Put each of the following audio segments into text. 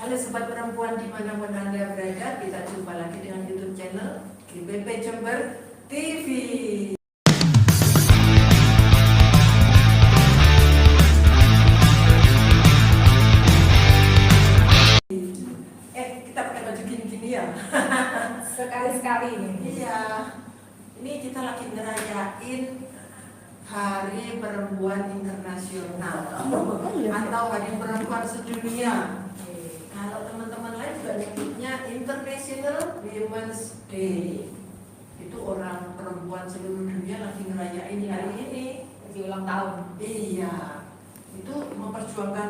Halo sobat perempuan dimanapun Anda berada, kita jumpa lagi dengan YouTube channel GBP Jember TV. Kita pakai baju gini-gini ya. Sekali-sekali ini. Iya. Ini kita lagi ngerayain Hari Perempuan Internasional atau Hari Perempuan Sedunia. Kalau teman-teman lain juga nyebutnya International Women's Day. Itu orang perempuan seluruh dunia lagi ngerayain hari ini. Lagi ulang tahun. Iya. Itu memperjuangkan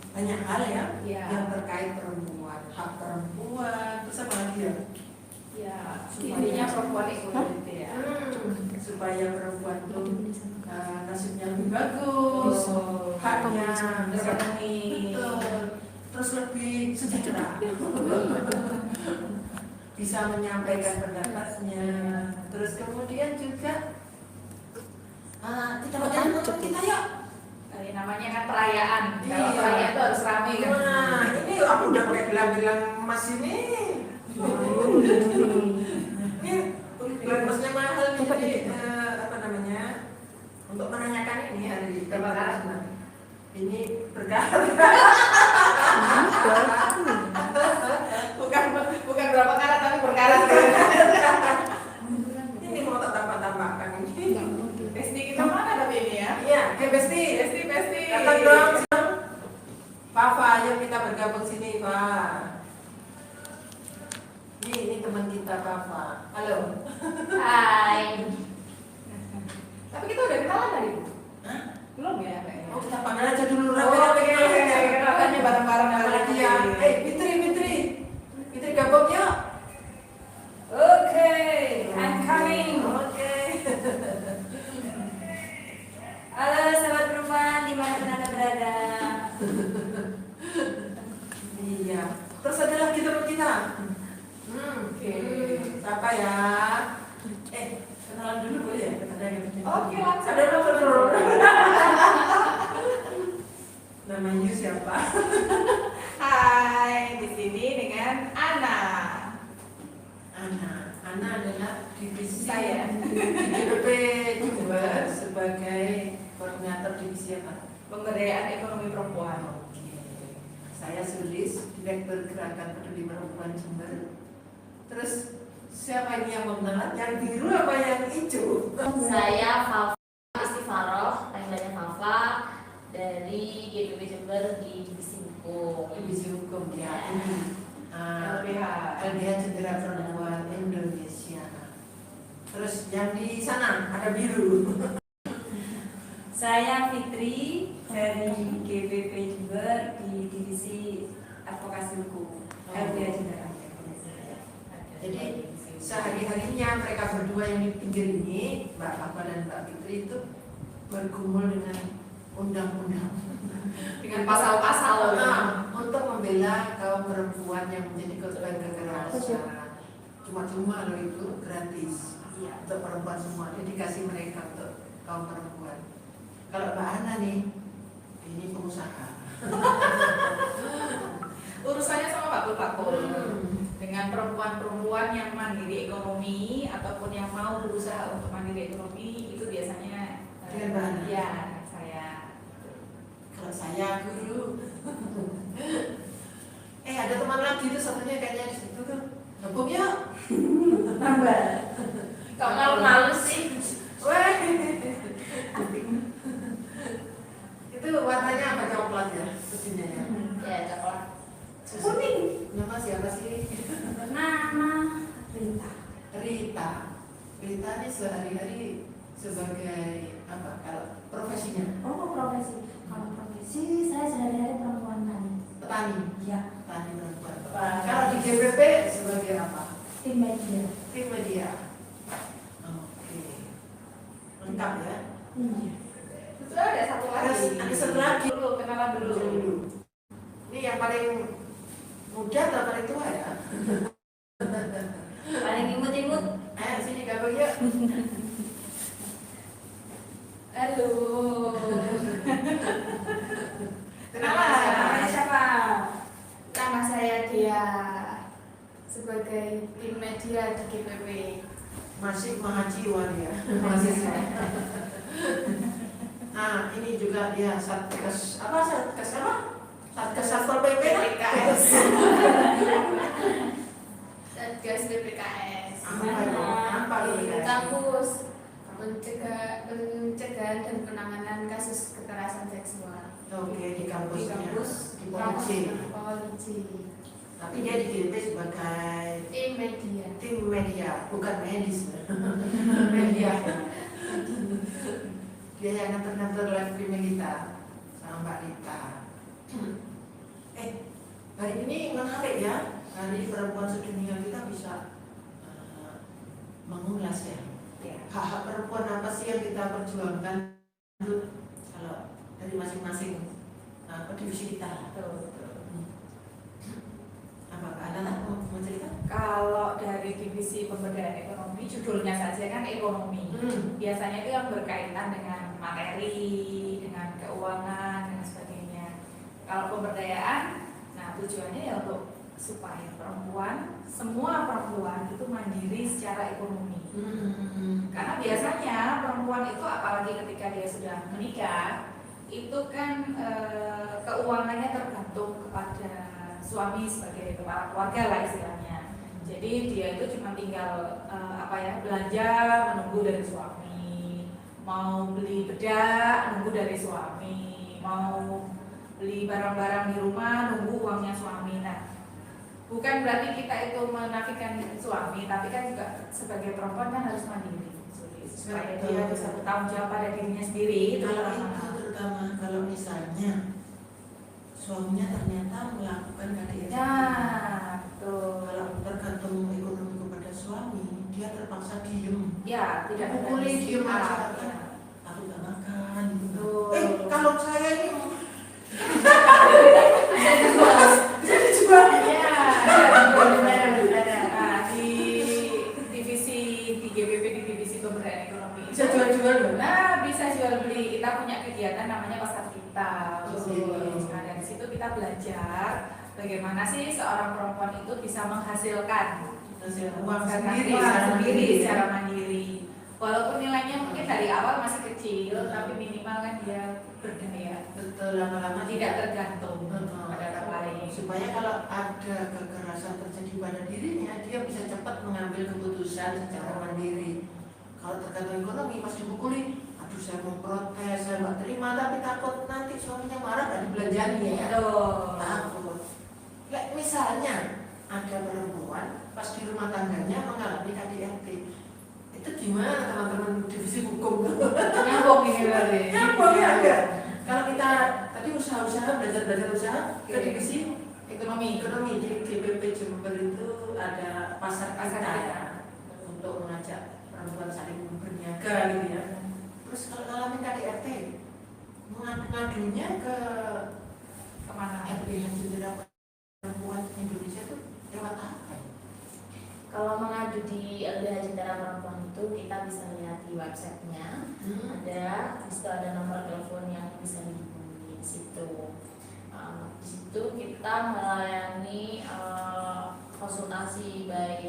banyak hal ya, Iya. yang terkait perempuan, hak perempuan, terus apa lagi ya? Ya, intinya perempuan equality ya. Supaya perempuan itu nasibnya lebih bagus, haknya Terpenuhi. betul, terus lebih sejahtera, bisa menyampaikan pendapatnya, terus kemudian juga kita banyak kita yuk. Namanya kan perayaan. Kalau Iya. perayaan itu harus ramai kan. Nah, ini aku udah pakai gelang-gelang emas ini. Ini gelang emasnya mahal nih. Jadi apa namanya? Untuk menanyakan ini hari Berapa karat? Ini berkarat. bukan berapa karat tapi berkarat. Ini mau tak tambah-tambahkan ini. Besti kita mana tapi ini ya? Iya, kayak Besti. Besti. Datang dong. Papa, ayo kita bergabung sini, Pak. Ini teman kita, Papa. Halo. Hai. Tapi kita udah kenalan tadi, Bu? Hah? Belum ya kayaknya. Oh, kita panggil aja dulu Oke, rame-rame. kenalannya bareng-bareng Apalagi lagi ya. Fitri gabung yuk. Oke, I'm coming. Oke. Halo sahabat perempuan, dimanapun Anda berada. Iya. Terus ada lagi teman kita. Oke. Siapa ya? Kenalan dulu boleh ya? Oke, langsung. Ada dulu. Namanya siapa? Hai, di sini dengan Ana. Ana adalah divisi Saya. di GBP Jember sebagai koordinator divisi apa? Pemberdayaan ekonomi perempuan. Oke. Saya Sulis, Direktur Gerakan Peduli Perempuan Jember. Terus siapa ini yang mengenal? Yang biru apa yang hijau? Saya Fafa Istifaroh, panggilannya Fafa dari GBP Jember di Divisi Hukum. Divisi Hukum ya. LBH. LBH Jendera Perempuan Indonesia. Terus yang di sana ada biru. Saya Fitri dari GBP Jember di Divisi Advokasi Hukum LBH Jendera. Jadi sehari-harinya mereka berdua yang di pinggir ini, Mbak Fafa dan Mbak Fitri itu bergumul dengan undang-undang, Dengan pasal-pasal. untuk membela kaum perempuan yang menjadi korban kekerasan. Cuma-cuma loh itu gratis untuk perempuan semua, dedikasi mereka untuk kaum perempuan. Kalau Mbak Ana nih, ini pengusaha. Urusannya sama Pak Pul. Dengan perempuan-perempuan yang mandiri ekonomi ataupun yang mau berusaha untuk mandiri ekonomi itu biasanya Dengan Mbak Ana? Ya, saya. Kalau saya guru. Ada teman lagi tuh satunya kayaknya di situ tuh. Gabung ya. Tambah. Kok malu-malu sih? Weh. Itu warnanya apa, coklat ya? Besinya ya. Ya, coklat. Kuning. Nama siapa sih? Nama Rita. Rita. Rita ini sehari-hari sebagai apa? Kalau profesinya Oh, profesi. Kalau profesi saya sehari-hari perempuan tani. petani. Ya, Petani perempuan. Petani. Kalau di GBP sebagai apa? tim media. Tim media. Oke. Lengkap ya. Iya. Terus ada satu lagi. Ada satu lagi. Dulu kenalan dulu. Ini yang paling muda atau paling tua ya? Paling imut-imut. Ayo sini gabung yuk. Halo. Kenalan siapa? Nama media sebagai tim media di GPP. Masih mahajiwan ya. Masih. Nah, ini juga dia Satgas apa? Satgas Satpol PP kan? PKS. Satgas BPKS. Apa Di itu? kampus pencegahan dan penanganan kasus kekerasan seksual. Oke, di kampusnya. Di kampus Di Polisi. Polisi. Tapi dia dikirim sebagai Tim media, bukan medis. Media. Dia yang nganter-nganter live streaming kita sama Mbak Rita. Hari ini menarik ya. Hari perempuan sedunia kita bisa mengulas ya. Hak-hak perempuan apa sih yang kita perjuangkan? Kalau dari masing-masing divisi kita. Apa ada mau cerita? Kalau dari divisi pemberdayaan ekonomi, judulnya saja kan ekonomi. Biasanya itu yang berkaitan dengan materi, dengan keuangan dan sebagainya. Kalau pemberdayaan, nah tujuannya ya untuk supaya perempuan, semua perempuan itu mandiri secara ekonomi. Karena biasanya perempuan itu apalagi ketika dia sudah menikah, itu kan keuangannya tergantung kepada suami sebagai kepala keluarga lah istilahnya. Jadi dia itu cuma tinggal belanja menunggu dari suami, mau beli bedak nunggu dari suami, mau beli barang-barang di rumah nunggu uangnya suami. Nah, bukan berarti kita itu menafikan suami, tapi kan juga sebagai perempuan kan harus mandiri supaya dia bisa bertanggung jawab pada dirinya sendiri. Itu Kalau yang itu terutama kalau misalnya suaminya ternyata melakukan KDRT. Nah, betul. Kalau tergantung ekonomi kepada suami, dia terpaksa diem. Ya, tidak ada Boleh diem sikap, aja. ya. Aku gak makan. Betul. Kalau saya ini Bisa dijual. Ya, benar. Nah, di divisi di GBP di divisi pemberdayaan ekonomi. bisa jual-jual loh. Nah, bisa jual beli. Kita punya kegiatan namanya pasar kita. Oh. Nah, dari situ kita belajar bagaimana sih seorang perempuan itu bisa menghasilkan Uang sendiri secara mandiri. Walaupun nilainya mungkin dari awal masih kecil, tapi minimal kan dia berdaya. Betul, lama-lama Tidak tergantung pada orang lain. supaya kalau ada kekerasan terjadi pada dirinya, dia bisa cepat mengambil keputusan secara mandiri. Kalau tergantung ekonomi, pas dipukuli, aduh saya mau protes, saya nggak terima, tapi takut nanti suaminya marah nggak dibelanjani ya. Takut. Misalnya ada perempuan pas di rumah tangganya mengalami KDRT, itu gimana teman-teman divisi hukum? Nyambung ini berarti. Nyambung ya enggak? Kalau kita tadi usaha-usaha belajar usaha ke divisi Ekonomi. di GBP Jember itu ada pasar kita ya, untuk mengajak perempuan saling berniaga gitu ya. Terus kalau ngalamin KDRT, ngadunya ke Kemana? LBH Jendera Perempuan Indonesia itu lewat apa? Kalau mengadu di LBH Jentera Perempuan itu kita bisa lihat di websitenya. Ada, di situ ada nomor telepon yang bisa dihubungi di situ. Di situ kita melayani konsultasi baik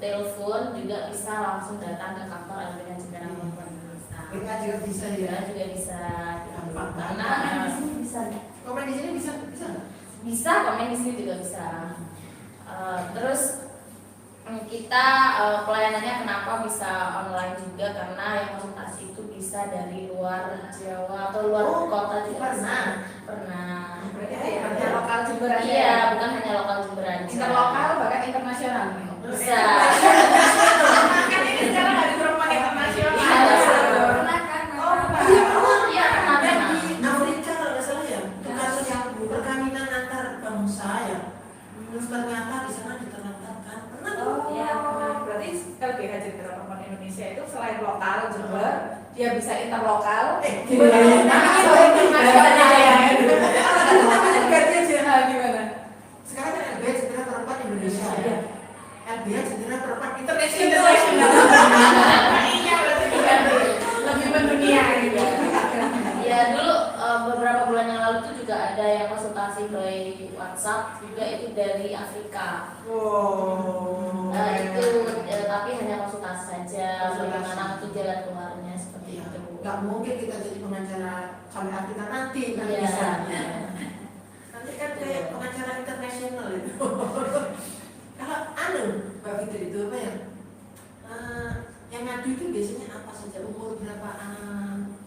telepon, juga bisa langsung datang ke kantor LBH Jentera Perempuan Indonesia. Mereka juga bisa ya. Kita juga bisa Gampang karena banget. di sini bisa Komen di sini bisa bisa komen di sini juga bisa. Terus kita pelayanannya kenapa bisa online juga, karena yang konsultasi itu bisa dari luar Jawa atau luar kota juga pernah. Berarti hanya lokal Jember aja. Iya, bukan hanya lokal Jember aja. Interlokal bahkan internasional. Bisa. Kan ini sekarang ada perempuan internasional. Pernah kan? Iya, pernah. di Afrika kalau nggak salah ya, itu kasus yang perkawinan antar bangsa ya. Terus ternyata di sana diterlantarkan. Pernah tuh? Iya, pernah. Berarti LBH Jentera Perempuan Indonesia itu selain lokal Jember, dia bisa interlokal. Gimana? Gimana? Sekarang kan LBH Jendera Perempuan Indonesia ya. LBH Jendera Perempuan Internasional. Iya, berarti lebih mendunia gitu. Ya dulu beberapa bulan yang lalu itu juga ada yang konsultasi by WhatsApp juga itu dari Afrika. Oh. Itu tapi hanya konsultasi saja, bagaimana nanti jalan keluarnya seperti Iya. itu. Nggak mungkin kita jadi pengacara sampai Afrika nanti, nggak Iya. bisa. Nanti kan kayak pengacara internasional itu. Kalau Mbak Fitri itu apa ya? Yang ngadu itu biasanya apa saja, umur berapaan?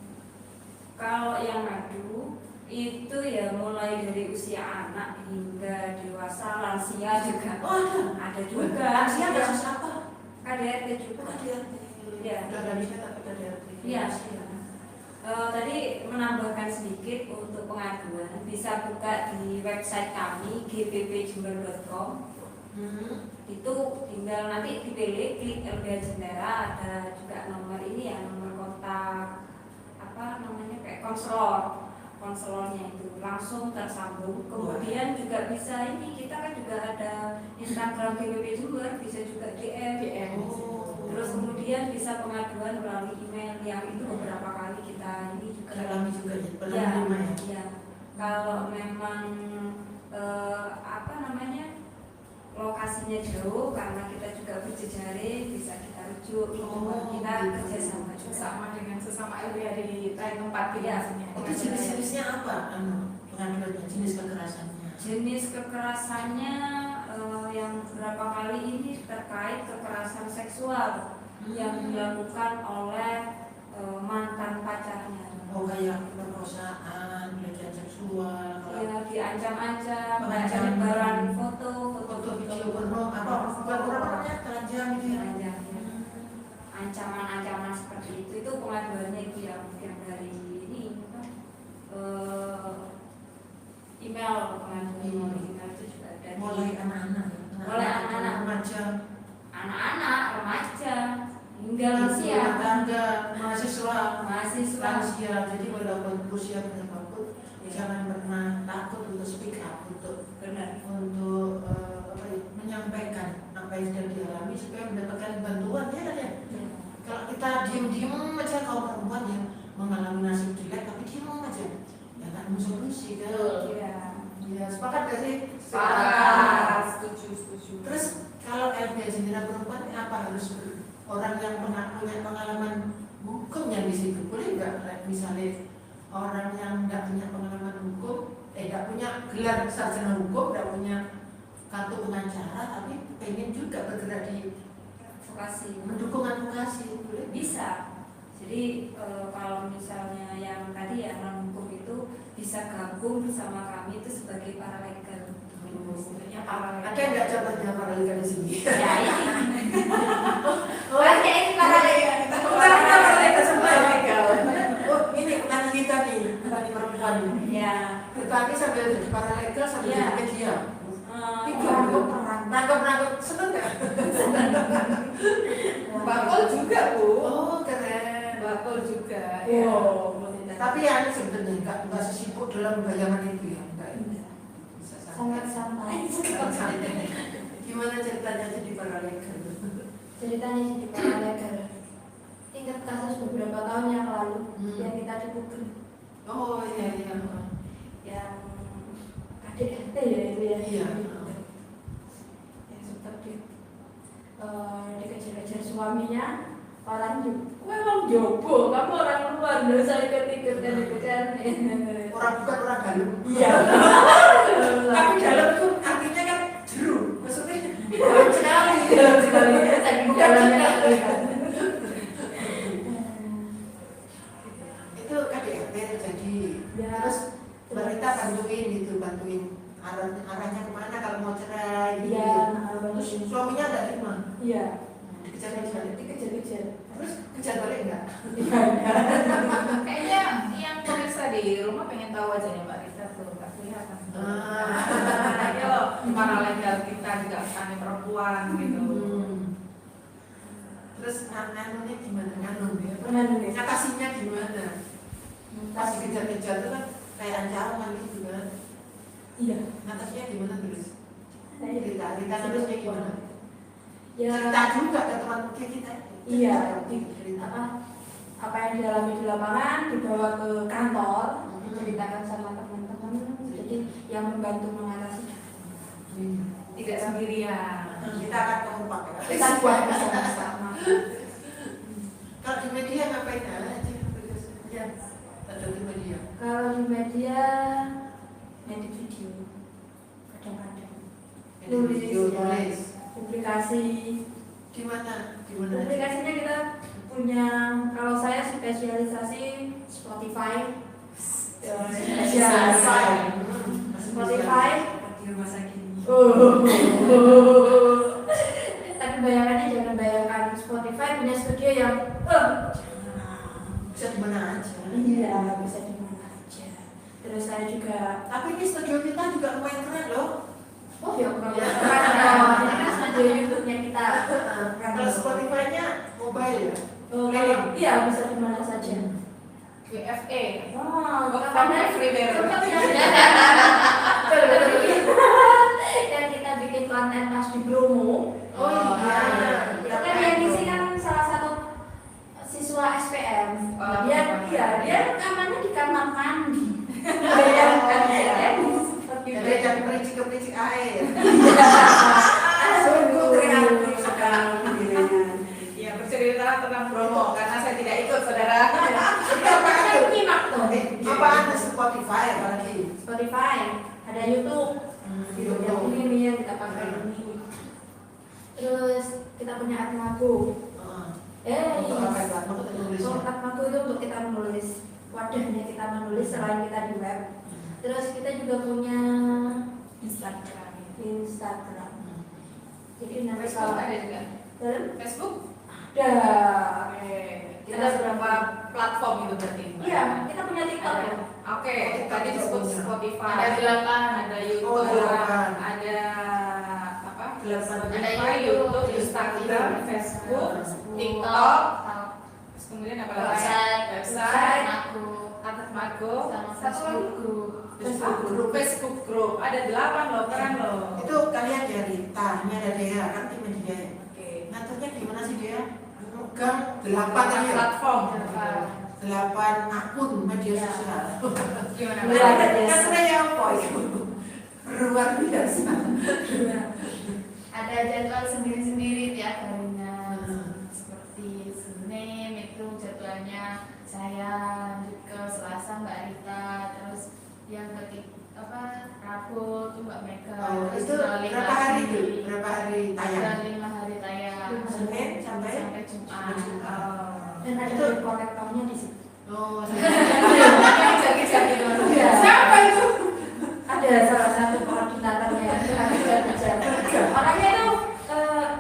Kalau yang ngadu itu ya mulai dari usia anak hingga dewasa, lansia juga. Oh, Ada juga. Lansia kasus apa? KDRT juga. KDRT. Iya. Udah dari saya tapi KDRT. Iya. Tadi menambahkan sedikit untuk pengaduan bisa buka di website kami gppjember.com. Itu tinggal nanti dipilih klik LBH Jentera, ada juga nomor ini ya, nomor kontak apa namanya kayak konselornya itu langsung tersambung. Kemudian juga bisa ini kita kan juga ada Instagram GPP Jember, bisa juga DM. Terus kemudian bisa pengaduan melalui email yang itu beberapa kali kita ini juga Alami juga ya, ya, penerima ya. ya. Kalau memang apa namanya lokasinya jauh karena kita juga berjejaring bisa kita rujuk kita kerjasama juga Sama dengan sesama LBH di lain tempat biasanya. Itu jenis-jenisnya apa? Pengaduannya, jenis kekerasannya. jenis kekerasannya yang beberapa kali ini terkait kekerasan seksual yang dilakukan oleh mantan pacarnya. Oh, kayak pemerkosaan, pelecehan seksual, Ya, diancam-ancam, Mengancam. penyebaran foto video porno, apa namanya, telanjang gitu ya. Ya. Ancaman-ancaman seperti itu pengaduannya itu yang dari ini apa, email pengaduan email itu juga ada. Mulai anak-anak, Mulai anak-anak. remaja, Anak-anak, remaja, hingga lansia, rumah tangga, mahasiswa, mahasiswa. lansia. Jadi walaupun usia berapapun, jangan pernah takut untuk speak up, untuk Benar. apa ya, menyampaikan apa yang sedang dialami supaya mendapatkan bantuan ya kan ya. Kalau kita diem-diem aja kaum perempuan yang mengalami nasib jelek tapi diem aja, ya kan solusi kan. Iya. Ya, sepakat gak sih? Setuju. Terus kalau LBH Jentera Perempuan ini apa harus orang yang punya pengalaman hukumnya di situ? Boleh nggak misalnya orang yang nggak punya pengalaman hukum, nggak punya gelar sarjana hukum, nggak punya kartu pengacara, tapi pengen juga bergerak di Advokasi. mendukung advokasi, boleh? Bisa. Jadi kalau misalnya yang tadi ya non hukum itu bisa gabung bersama kami itu sebagai paralegal. Sebenarnya paralel. Ada nggak contohnya paralegal di sini? Ya ini. Oh, ini paralegal. paralegal semua legal. Oh, ini petani kita nih, petani perempuan ini. Ya. Bertani sambil jadi paralegal sambil Iya. jadi media. Perang. Nangkep seneng nggak? Bakul juga, Bu. Oh, keren. Bakul juga. Oh, tapi ya ini sebenarnya nggak sesibuk dalam bayangan itu ya, enggak. Bisa Sangat santai. Gimana ceritanya jadi paralegal? Ceritanya jadi paralegal. Ingat kasus beberapa tahun yang lalu yang kita dipukul, Oh iya. yang KDRT ya itu ya. Iya. Yang sempat dikejar-kejar suaminya, orang memang jobo, kamu orang luar, nggak usah ikut-ikut dan dikejar. Orang bukan orang dalam. Iya. Tapi dalam itu artinya kan jeru. Maksudnya dalam sekali. Dalam sekali saking dalamnya. Itu KDRT jadi. Ya. Terus kita bantuin arahnya kemana kalau mau cerai gitu. Iya. Terus suaminya nggak terima. Iya. Dikejar-kejar. Dikejar-kejar. Terus kejar balik nggak? Kayaknya yang pemirsa di rumah pengen tahu aja nih Mbak Rita tuh, nggak kelihatan. Ayo, paralegal kita juga petani perempuan gitu. Terus nganunya gimana? Nganu ya? Mengandung. Ngatasinya gimana? Pas dikejar-kejar itu kan kayak ancaman gitu kan? Iya. Ngatasinya gimana terus? Nah, Cerita terusnya gimana? ya. Cerita juga ke teman kita. Iya, Cerita. apa yang dialami di lapangan dibawa ke kantor, diceritakan sama teman-teman, jadi yang membantu mengatasi. tidak sendirian. Kita akan kompak ya. Kita buat bersama-sama. Kalau di media ngapain aja? Ya. Ada di media. Kalau di media edit video kadang-kadang. Nulis, Video, ya. nulis. Publikasi. Di mana? Di mana? Publikasinya kita punya, kalau saya spesialisasi Spotify. Spotify. Di rumah sakit. Tapi bayangannya jangan bayangkan Spotify punya studio yang Bisa di mana aja. iya bisa di mana aja. Terus saya juga Tapi ini studio kita juga lumayan keren loh. oh ya kalau ini kan studio YouTube-nya kita. Kalau Spotify-nya mobile ya. Iya bisa di mana saja. WFA. Wow, Work from everywhere. yang kita bikin konten pas di Bromo. Oh iya. Itu kan yang ngisi kan salah satu siswa SPM. Oh, Dia rekamannya di kamar mandi. Bayangkan ya. Seperti Jadi jangan pericik-pericik air. Sungguh kreatif sekali. Ya, bercerita tentang promo karena saya tidak ikut, saudara. Kita menyimak tuh. Apa ada Spotify apalagi? Spotify, ada YouTube. YouTube. Yang ini nih yang kita pakai ini. Terus kita punya Atmago. Untuk apa itu? Untuk tulisnya. Atmago itu untuk kita menulis. Wadahnya kita menulis selain kita di web. Terus kita juga punya Instagram. Instagram. Jadi nanti Facebook kalau ada juga. dalam Facebook? ada. Oke. Kita Kita berapa platform itu berarti? Iya, kita punya TikTok ya. Oke, tadi disebut Spotify. Ada 8. Ada YouTube, Oh, 8. ada apa? 8. Spotify, YouTube, Instagram, Facebook, TikTok, terus kemudian apa lagi? Website, Atmago, Sama satu lagi Facebook group. Facebook group. Ada 8 loh, keren loh. Itu kalian ya Rita, ini ada Dea kan tim media ya. Oke. Ngaturnya gimana sih Dea? Kan 8 tadi ya? Platform. 8 akun media Ya. sosial. Gimana? Luar Mbak? biasa. Kan saya apa itu? Luar biasa. Ada jadwal sendiri-sendiri tiap harinya. Seperti Senin itu jadwalnya saya lanjut ke Selasa Mbak Rita, terus yang Rabu itu Mbak Mega. Oh, Terus itu journaling berapa hari lagi. itu? Berapa hari tayang? Ada 5 hari tayang. Senin sampai Jumat. Oh. Dan ada Itu- konektornya di situ. Oh, Jagi-jagi dulu. Iya. Siapa itu? Ada salah satu koordinatornya itu ada bicara. Orangnya itu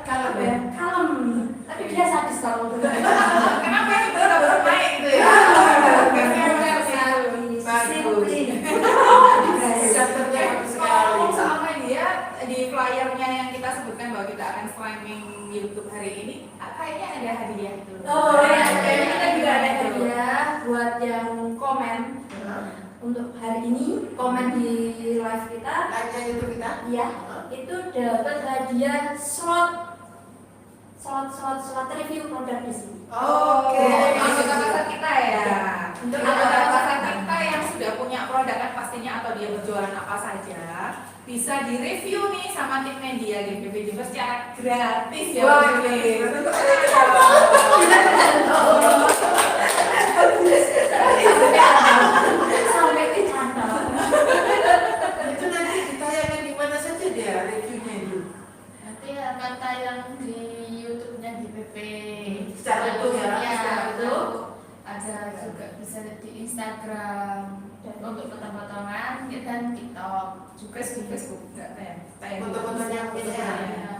kalem ya, kalem. Tapi dia sadis kalau udah. Kenapa itu baru naik gitu ya? Chapternya bagus sekali. Ngomong soal media, di flyernya yang kita sebutkan bahwa kita akan streaming YouTube hari ini, kayaknya ada hadiah itu. Oh ya, kayaknya kita juga ada hadiah buat yang komen untuk hari ini, komen di live kita. Live-nya itu kita. Iya, itu dapat hadiah slot review produk di sini. Oke. Anggota pasar kita ya. Untuk Anggota pasar kita yang sudah punya produk kan pastinya atau dia berjualan apa saja bisa direview nih sama tim media GPP Jember secara gratis ya. Wah, Bu. ini. sampai dicatat. Itu nanti ditayangkan di mana saja dia reviewnya itu. Nanti akan tayang di YouTube-nya GPP. Secara utuh ya? Ya, Secara itu ada juga bisa di Instagram untuk potong-potongan dan TikTok. Facebook nggak tayang. Foto-fotonya Bisa. ya.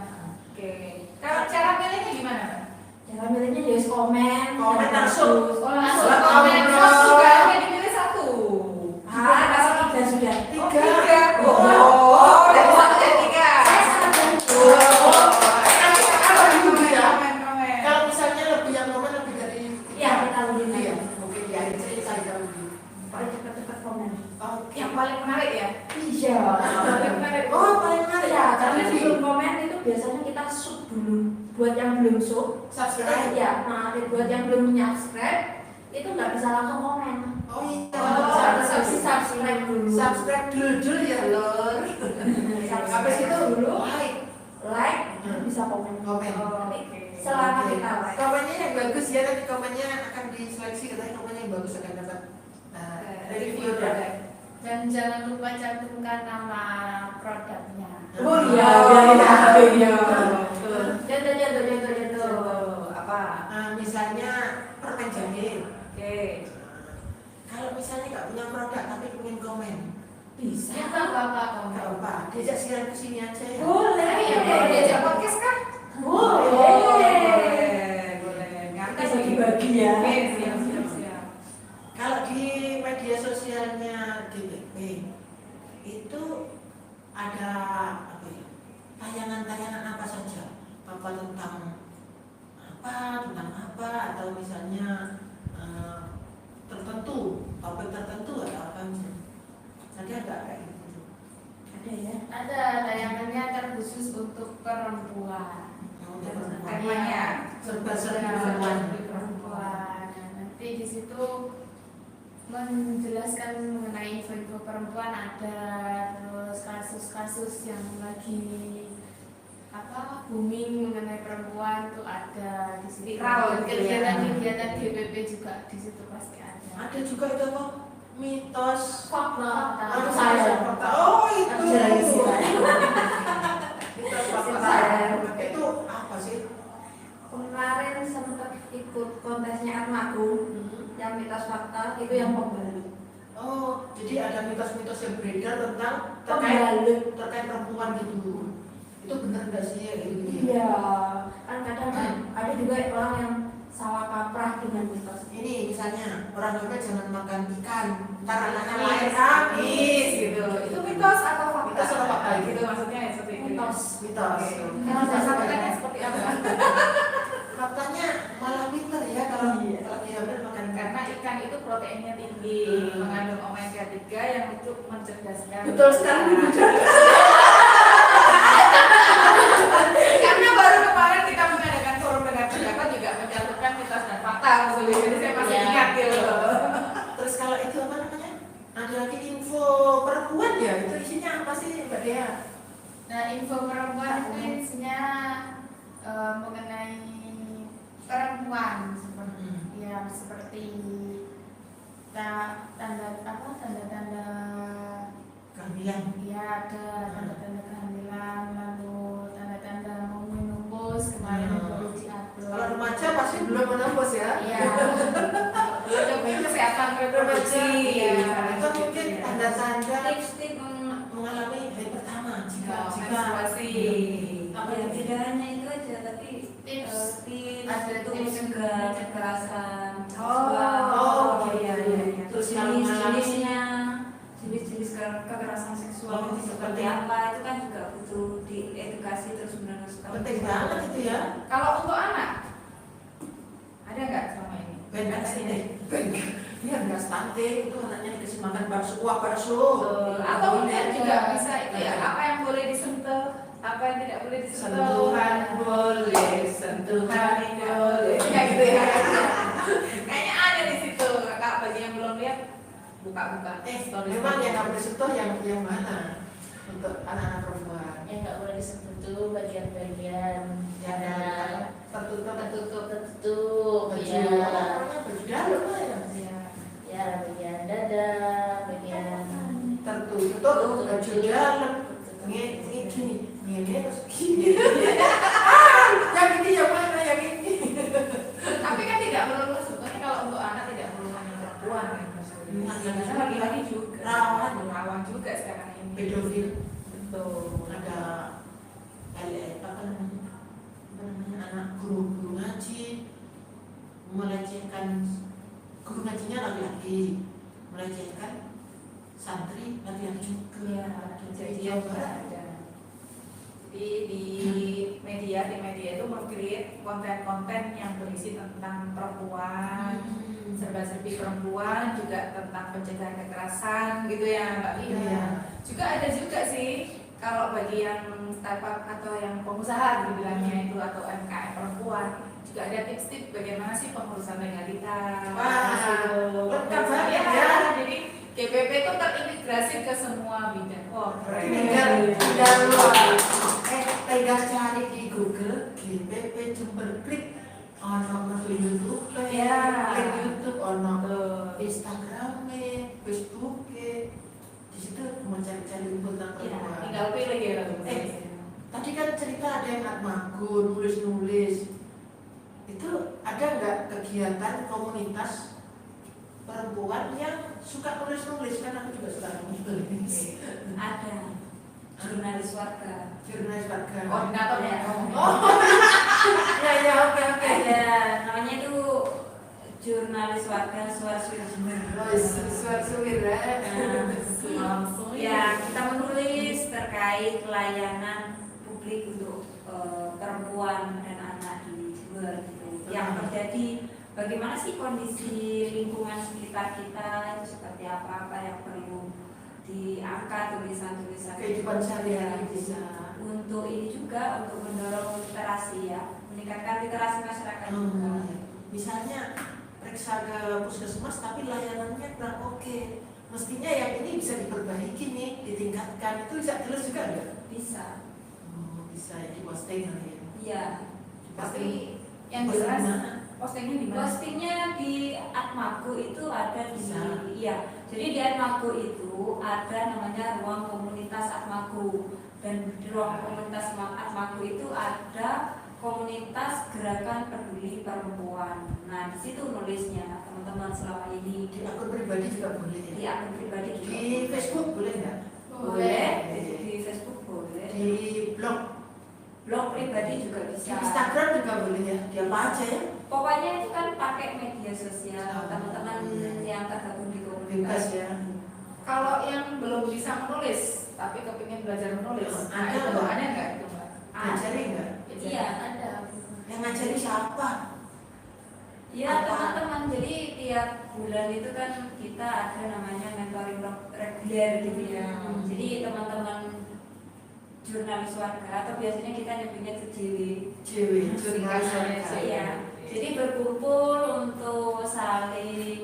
Oke. Kalau cara milihnya gimana, Mbak? Cara milihnya ya komen langsung. Oh, Langsung Langsung komen komen. juga hanya dipilih satu. Kalau tiga sudah. Tiga. Oh, dari satu dan tiga. Saya sangat bantu. Apa dulu ya? Komen. Kalau misalnya lebih yang komen lebih dari Iya, kita lebih iya, mungkin di akhir cerita kita lebih. paling cepat-cepat komen. Oke. Yang paling menarik ya. Iya. Paling menarik. Oh, paling menarik. Ya, karena Jadi, sebelum komen itu biasanya kita sub dulu. Buat yang belum sub, subscribe. ya. Nah, buat yang belum subscribe itu nggak bisa langsung komen. Oh iya. Harus subscribe dulu. Subscribe dulu ya, Lor. Subscribe Habis itu dulu. like. bisa komen. Komen. Oh, Tapi oke. selama Oke. kita like. Komennya yang bagus ya, nanti komennya akan diseleksi, katanya komennya yang bagus akan dapat review produk. Dan jangan lupa cantumkan nama produknya. Oh iya, iya. Contoh. Apa? Misalnya permen jahe. Oke. Kalau misalnya nggak punya produk tapi pengen komen, Bisa. Kita bapak nggak apa, diajak siaran ke sini aja ya. Boleh. Iya, Boleh diajak podcast kan? Boleh. Ngerti bagi-bagi ya. Oke, siap. Kalau di media sosialnya GPP itu ada apa ya, tayangan-tayangan apa saja, apa tentang apa atau misalnya tertentu, topik tertentu atau apa misalnya. Ada nggak kayak gitu? Ada ya. ada tayangannya terkhusus untuk perempuan. Untuk perempuan. Temanya Serba-serbi Perempuan. Nanti di situ menjelaskan mengenai info-info perempuan, ada terus kasus-kasus yang lagi booming mengenai perempuan tuh ada di situ. Viral gitu ya. Kegiatan GPP juga di situ pasti ada. Ada juga itu apa? Mitos. Fakta. Itu Saya. fakta. Oh itu. Aku jalan di sini. Mitos fakta. Saya. Itu apa sih? Kemarin sempat ikut kontesnya Atmaku yang mitos fakta itu yang pembalut. Oh, jadi ada mitos-mitos yang beredar tentang Pembalut. terkait perempuan gitu. Itu benar nggak sih ya gitu? Iya, kan kadang ada juga orang yang salah kaprah dengan mitos. Ini misalnya orang hamil jangan makan ikan, ntar anaknya Amis, lahir amis amis gitu. Itu mitos atau fakta? Mitos atau fakta? Gitu maksudnya ya seperti itu. Mitos. Mitos. Karena dasar Faktanya seperti apa? Faktanya malah pinter ya kalau Iya. lagi hamil makan ikan. Karena ikan itu proteinnya tinggi, mengandung omega 3 yang untuk mencerdaskan. Betul sekali, Bu. Karena baru kemarin kita mengadakan forum dengan pendapat juga mencantumkan mitos dan fakta, jadi saya masih Iya. ingat gitu. Terus kalau itu apa namanya? Ada lagi info perempuan ya, itu isinya apa sih Mbak Dea? Nah, info perempuan itu isinya mengenai perempuan seperti tanda-tanda Kehamilan. ya, ada tanda-tanda kehamilan, lalu tanda-tanda mau menembus kemarin baru diupload. Kalau remaja pasti belum menembus ya. Iya. Lebih kesehatan reproduksi. Iya. Itu mungkin tanda-tanda Tips-tips mengalami hari pertama jika menstruasi. apa yang bedanya itu aja, tapi Tips. tips Ada untuk tips mencegah kekerasan Oh, iya. Terus kalau mengalami jenis kekerasan seksual Oh, itu seperti apa, itu kan juga butuh diedukasi terus menerus. penting banget itu ya. Kalau untuk anak, ada nggak selama ini? Benar sih deh. Biar nggak stunting, itu anaknya dikasih makan bakso, kuah bakso. Atau mungkin juga bisa itu ya, apa yang boleh disentuh, apa yang tidak boleh disentuh. Sentuhan boleh, sentuhan boleh. Ya gitu ya. Kayaknya ada di situ. Kakak bagi yang belum lihat, buka-buka. Stories. Memang yang nggak boleh sentuh yang mana untuk anak-anak perempuan? Yang nggak boleh disentuh tuh bagian-bagian Yang ada tertutup tertutup baju ya. baju dalam lah ya. Ya, bagian dada, bagian Tertutup baju dalam. Ini terus gini. Yang ini yang mana yang ini? Tapi kan tidak melulu sebetulnya kalau untuk anak tidak melulu hanya perempuan kan. Karena laki-laki juga rawan juga sekarang ini. Pedofil. Betul. Ada apa namanya anak guru ngaji melecehkan, guru ngajinya laki-laki melecehkan santri laki-laki juga. Iya, kejadian ada. Jadi di media itu meng-create konten-konten yang berisi tentang perempuan, serba-serbi perempuan, juga tentang pencegahan kekerasan gitu ya Mbak Lina. Iya. Juga ada juga sih kalau bagi yang startup atau yang pengusaha dibilangnya itu atau UMKM perempuan, juga ada tips-tips bagaimana sih pengurusan legalitas. Wah, lengkap banget Ya, ya. jadi GPP itu terintegrasi ke semua bidang. Oh, keren. Tinggal cari di Google GPP Jember klik ono metu YouTube, Ya. klik YouTube ono Instagram, Facebook, di situ mau cari-cari info tentang Ya, perempuan. tinggal pilih ya. Tadi kan cerita ada yang Atmaku, nulis-nulis. Itu ada nggak kegiatan komunitas perempuan yang suka nulis-nulis? Kan aku juga suka nulis. Ada jurnalis warga. Jurnalis warga. Koordinator ya. Ya, oke. Ada namanya itu jurnalis warga Suara Jember. Suar-suwir Langsung Ya, kita menulis terkait layanan publik untuk perempuan dan anak di Jember gitu. Yang terjadi, bagaimana sih kondisi lingkungan sekitar kita itu seperti apa yang perlu diangkat, tulisan-tulisan kehidupan sehari-hari bisa. untuk ini juga untuk mendorong literasi ya, meningkatkan literasi masyarakat juga. Misalnya periksa ke puskesmas tapi layanannya kurang oke. Mestinya yang ini bisa diperbaiki nih, ditingkatkan. Itu bisa jelas juga nggak? Bisa. Bisa ya, di posting kali ya. Iya. Tapi yang Posting jelas mana? postingnya di mana? Postingnya di Atmaku itu ada di Bisa. iya. Jadi di Atmaku itu ada namanya ruang komunitas Atmaku, dan di ruang komunitas Atmaku itu ada komunitas gerakan peduli perempuan. Nah, di situ nulisnya teman-teman selama ini Di akun pribadi juga boleh ya. di akun pribadi juga Di Facebook boleh nggak? boleh, di Facebook boleh, Di blog, blog pribadi juga di bisa. Instagram juga boleh ya. Di apa aja ya? Pokoknya itu kan pakai media sosial, teman-teman yang tergabung di Bebas komunitas. ya. Kalau yang belum bisa menulis tapi kepingin belajar menulis, Ada itu nggak? ada nggak itu Mbak? Ngajari nggak? Iya. ada. Yang ngajari siapa? Ya Apa? teman-teman, jadi tiap bulan itu kan kita ada namanya mentoring reguler gitu ya. Jadi teman-teman jurnalis warga atau biasanya kita nyebutnya JW. JW, jurnalis warga. Iya. Jadi berkumpul untuk saling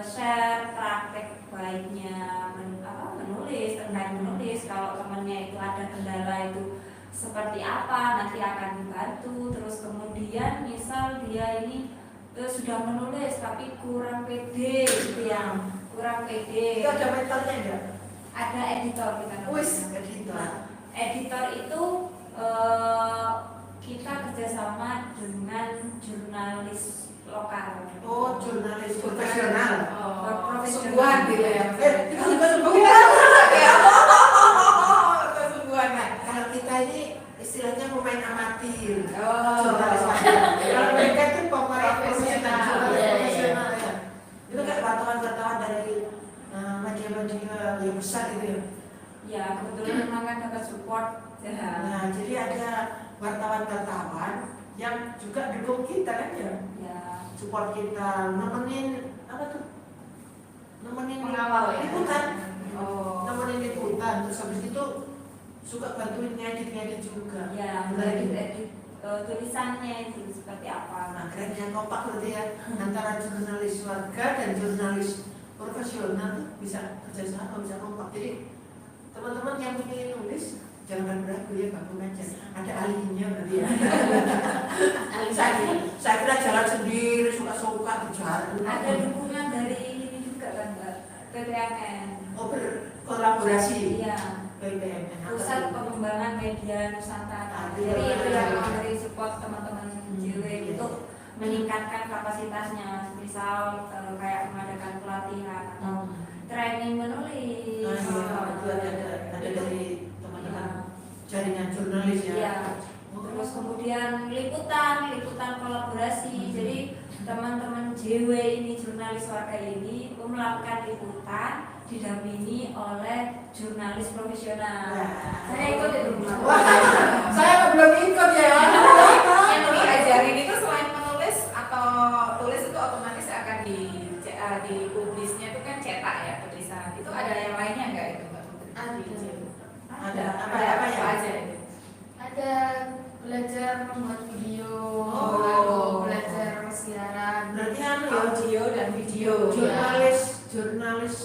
share praktek baiknya menulis, terkait menulis. Kalau temannya itu ada kendala itu seperti apa, nanti akan dibantu. Terus kemudian misal dia ini sudah menulis tapi kurang pede gitu ya, kurang pede. Itu ada mentornya nggak? Ada editor kita namanya. Wis, editor. Nah, editor itu kita kerjasama dengan jurnalis lokal. Oh, jurnalis profesional. Oh, sungguhan gitu ya. Itu juga Sungguhan kan. Kalau kita ini istilahnya pemain amatir. Oh. Jurnalis warga. Kalau mereka itu pemain Profesional. jurnalis Iya, iya. profesional ya. Itu kayak wartawan-wartawan dari media-media yang besar gitu ya. Ya kebetulan memang kan dapat support. Ya. Nah, jadi ada wartawan-wartawan yang juga dukung kita kan ya. Ya. Support kita, nemenin apa tuh? Nemenin Mengawal ya. liputan. Oh. Nemenin liputan, terus habis itu suka bantuin ngedit juga. Ya, edit tulisannya itu seperti apa. Nah, kerennya kompak berarti ya antara jurnalis warga dan jurnalis profesional tuh bisa kerjasama, bisa kompak. Jadi teman-teman yang ingin nulis jangan ragu ya, gabung aja. Ada ahlinya berarti ya. Saya kira jalan sendiri, suka-suka berjalan. Ada dukungan dari ini juga kan Mbak, PPMN. Oh, berkolaborasi. Iya. PPMN. Pusat Pengembangan Media Nusantara. Jadi itu yang memberi support teman-teman JW untuk meningkatkan kapasitasnya, misal kayak mengadakan pelatihan atau training menulis. Nah, itu ada dari teman-teman jaringan jurnalis ya. Iya. Terus kemudian liputan kolaborasi. Jadi teman-teman JW ini, jurnalis warga ini melakukan liputan didampingi oleh jurnalis profesional. Saya ikut itu. Wah, saya belum ikut ya. Yang diajarin itu selain menulis atau tulis itu otomatis akan dipublisnya itu kan cetak ya tulisan. Itu ada yang lainnya nggak itu Mbak Putri? Ada apa Apa ya? aja itu? Ada belajar membuat video, Oh. lalu belajar siaran. Berarti anu ya, Audio dan video. jurnalis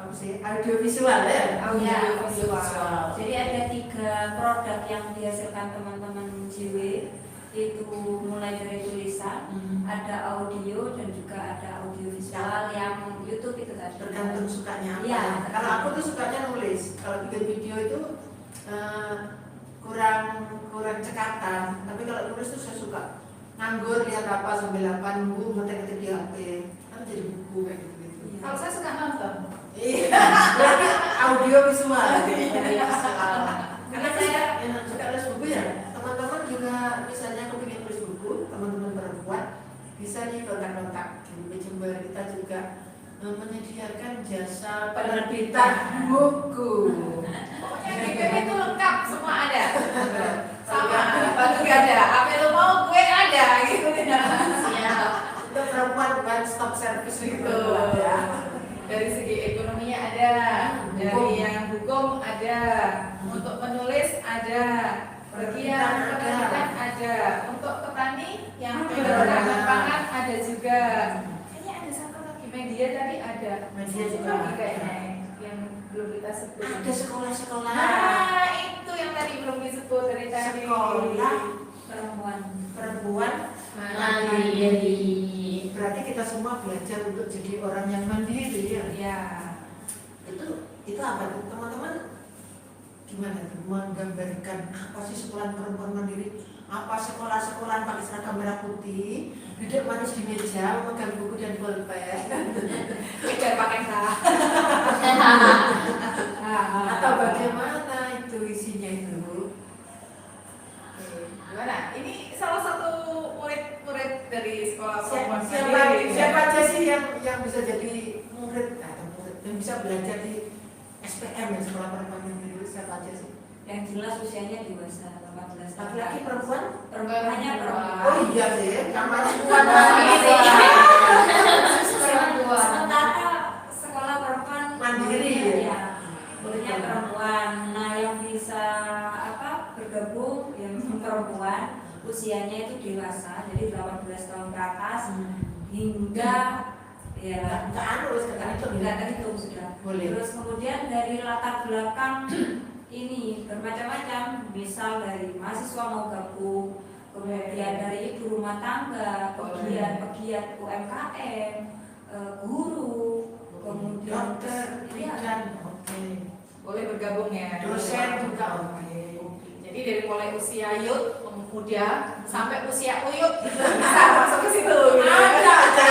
apa sih, audiovisual ya? Audiovisual. Jadi ada 3 produk yang dihasilkan teman-teman JW, itu mulai dari tulisan, ada audio dan juga ada audiovisual yang YouTube itu tadi. Tergantung sukanya apa. Iya. Kalau aku tuh sukanya nulis. Kalau bikin video itu kurang cekatan. Tapi kalau nulis tuh saya suka. Nganggur lihat apa sambil apa nunggu ngetik-ngetik di HP. Kan jadi buku kayak gitu-gitu. Iya. Kalau saya suka nonton. Iya. Berarti audio visual. Karena saya suka nulis buku ya. Teman-teman juga misalnya aku pengen nulis buku, teman-teman perempuan bisa nih kontak-kontak di Jember. Kita juga menyediakan jasa penerbitan buku. Pokoknya GPP itu lengkap, semua ada. Sama, batu gak ada. Apa yang lo mau, gue ada gitu. Siap. Itu perempuan one stop service gitu Betul. ya. Dari segi ekonominya ada, dari yang hukum ada, untuk penulis ada, bagian penerbitan ada, untuk petani yang berdagang pangan ada juga. Kayaknya ada satu lagi media tadi ada. Media juga Lagi ada. kayaknya yang belum kita sebut. Ada sekolah-sekolah. Nah, itu yang tadi belum disebut dari tadi. Sekolah perempuan Mandiri. Berarti kita semua belajar untuk jadi orang yang mandiri ya. Ya. Itu apa tuh teman-teman? Gimana tuh menggambarkan apa sih sekolah perempuan mandiri? Apa sekolah-sekolah pakai seragam merah putih, duduk manis di meja, memegang buku dan pulpen, Kejar pakai salah. atau bagaimana itu isinya itu? Gimana? Ini salah satu murid-murid dari sekolah perempuan Siapa mandiri. siapa aja sih yang bisa jadi murid atau murid yang bisa belajar di SPM ya, sekolah perempuan mandiri? Siapa aja sih? yang jelas usianya dewasa 18 tahun. Laki-laki perempuan? Perempuannya perempuan. Oh iya sih, kamar perempuan. Sementara sekolah perempuan Mandiri ya, muridnya perempuan. Nah, yang bisa bergabung yang perempuan usianya itu dewasa, jadi 18 tahun ke atas hingga ya nggak terhitung sudah. Boleh. Terus kemudian dari latar belakang ini bermacam-macam, misal dari mahasiswa mau gabung, kemudian dari ibu rumah tangga, pegiat UMKM, guru, kemudian dokter, bidan, oke. Boleh bergabung ya. Dosen juga oke. Jadi dari mulai usia yud, muda, sampai usia uyut bisa masuk ke situ. Ada aja.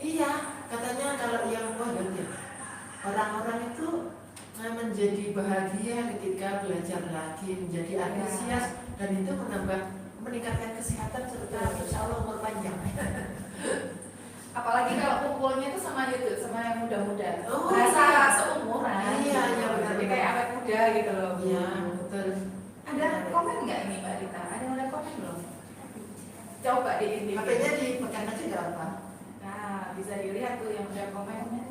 Iya, katanya kalau yang orang-orang itu menjadi bahagia ketika belajar lagi, menjadi antusias dan itu meningkatkan kesehatan serta insya Allah umur panjang. Apalagi kalau kumpulnya itu sama YouTube, sama yang muda-muda. Oh, Berasa iya. seumuran. Iya, iya, benar. Jadi kayak awet muda gitu loh. Iya, betul. Ada komen nggak ini Mbak Rita? Ada yang komen belum? Coba diintip. HP-nya dipegang aja nggak apa. Nah, bisa dilihat tuh yang udah komennya.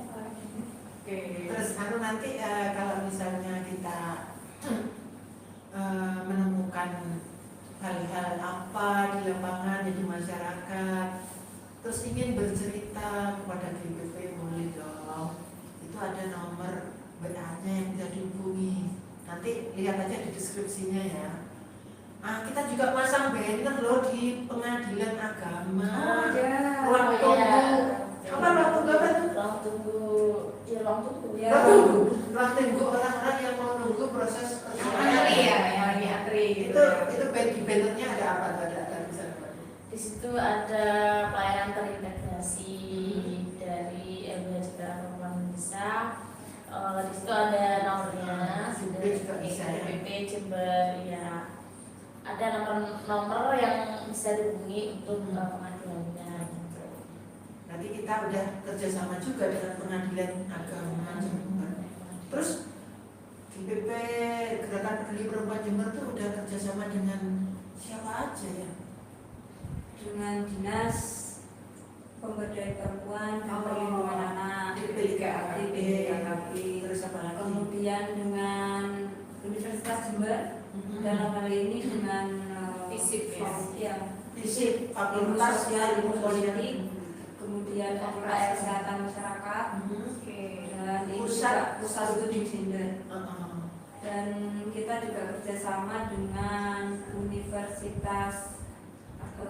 Oke. Terus nanti kalau misalnya kita menemukan hal-hal apa di lapangan di masyarakat, terus ingin bercerita kepada GPP, boleh dong. Itu ada nomor WA-nya yang bisa dihubungi. Nanti lihat aja di deskripsinya ya. Kita juga pasang banner loh di pengadilan agama. Oh, ya. Ruang tunggu. Apa ruang tunggu apa tuh? Ruang tunggu. Ya, ruang tunggu. Ya. Ruang tunggu orang-orang yang mau nunggu proses Antri ya, yang lagi antri gitu. itu di bannernya ada apa? Ada bisa apa? Di situ ada pelayanan terintegrasi dari LBH Citra Perempuan Indonesia. Di situ ada nomornya, GPP juga bisa ya. GPP Jember ya. Ada nomor yang bisa dihubungi untuk pengaduannya. Gitu. Nanti kita udah kerjasama juga dengan pengadilan agama Jember. Terus GPP Gerakan Peduli Perempuan Jember tuh udah kerjasama dengan siapa aja ya? dengan dinas pemberdayaan perempuan dan perlindungan anak, DP3AKB, terus apa lagi? kemudian dengan Universitas Jember dalam hal ini dengan FISIP, ya. ya, FISIP, Fakultas Sosial, Ilmu Ilmu Sosial. Politik, kemudian kemudian Fakultas Kesehatan Masyarakat, Oke. dan ini Pusat. juga pusat studi gender. Heeh. Dan kita juga kerjasama dengan Universitas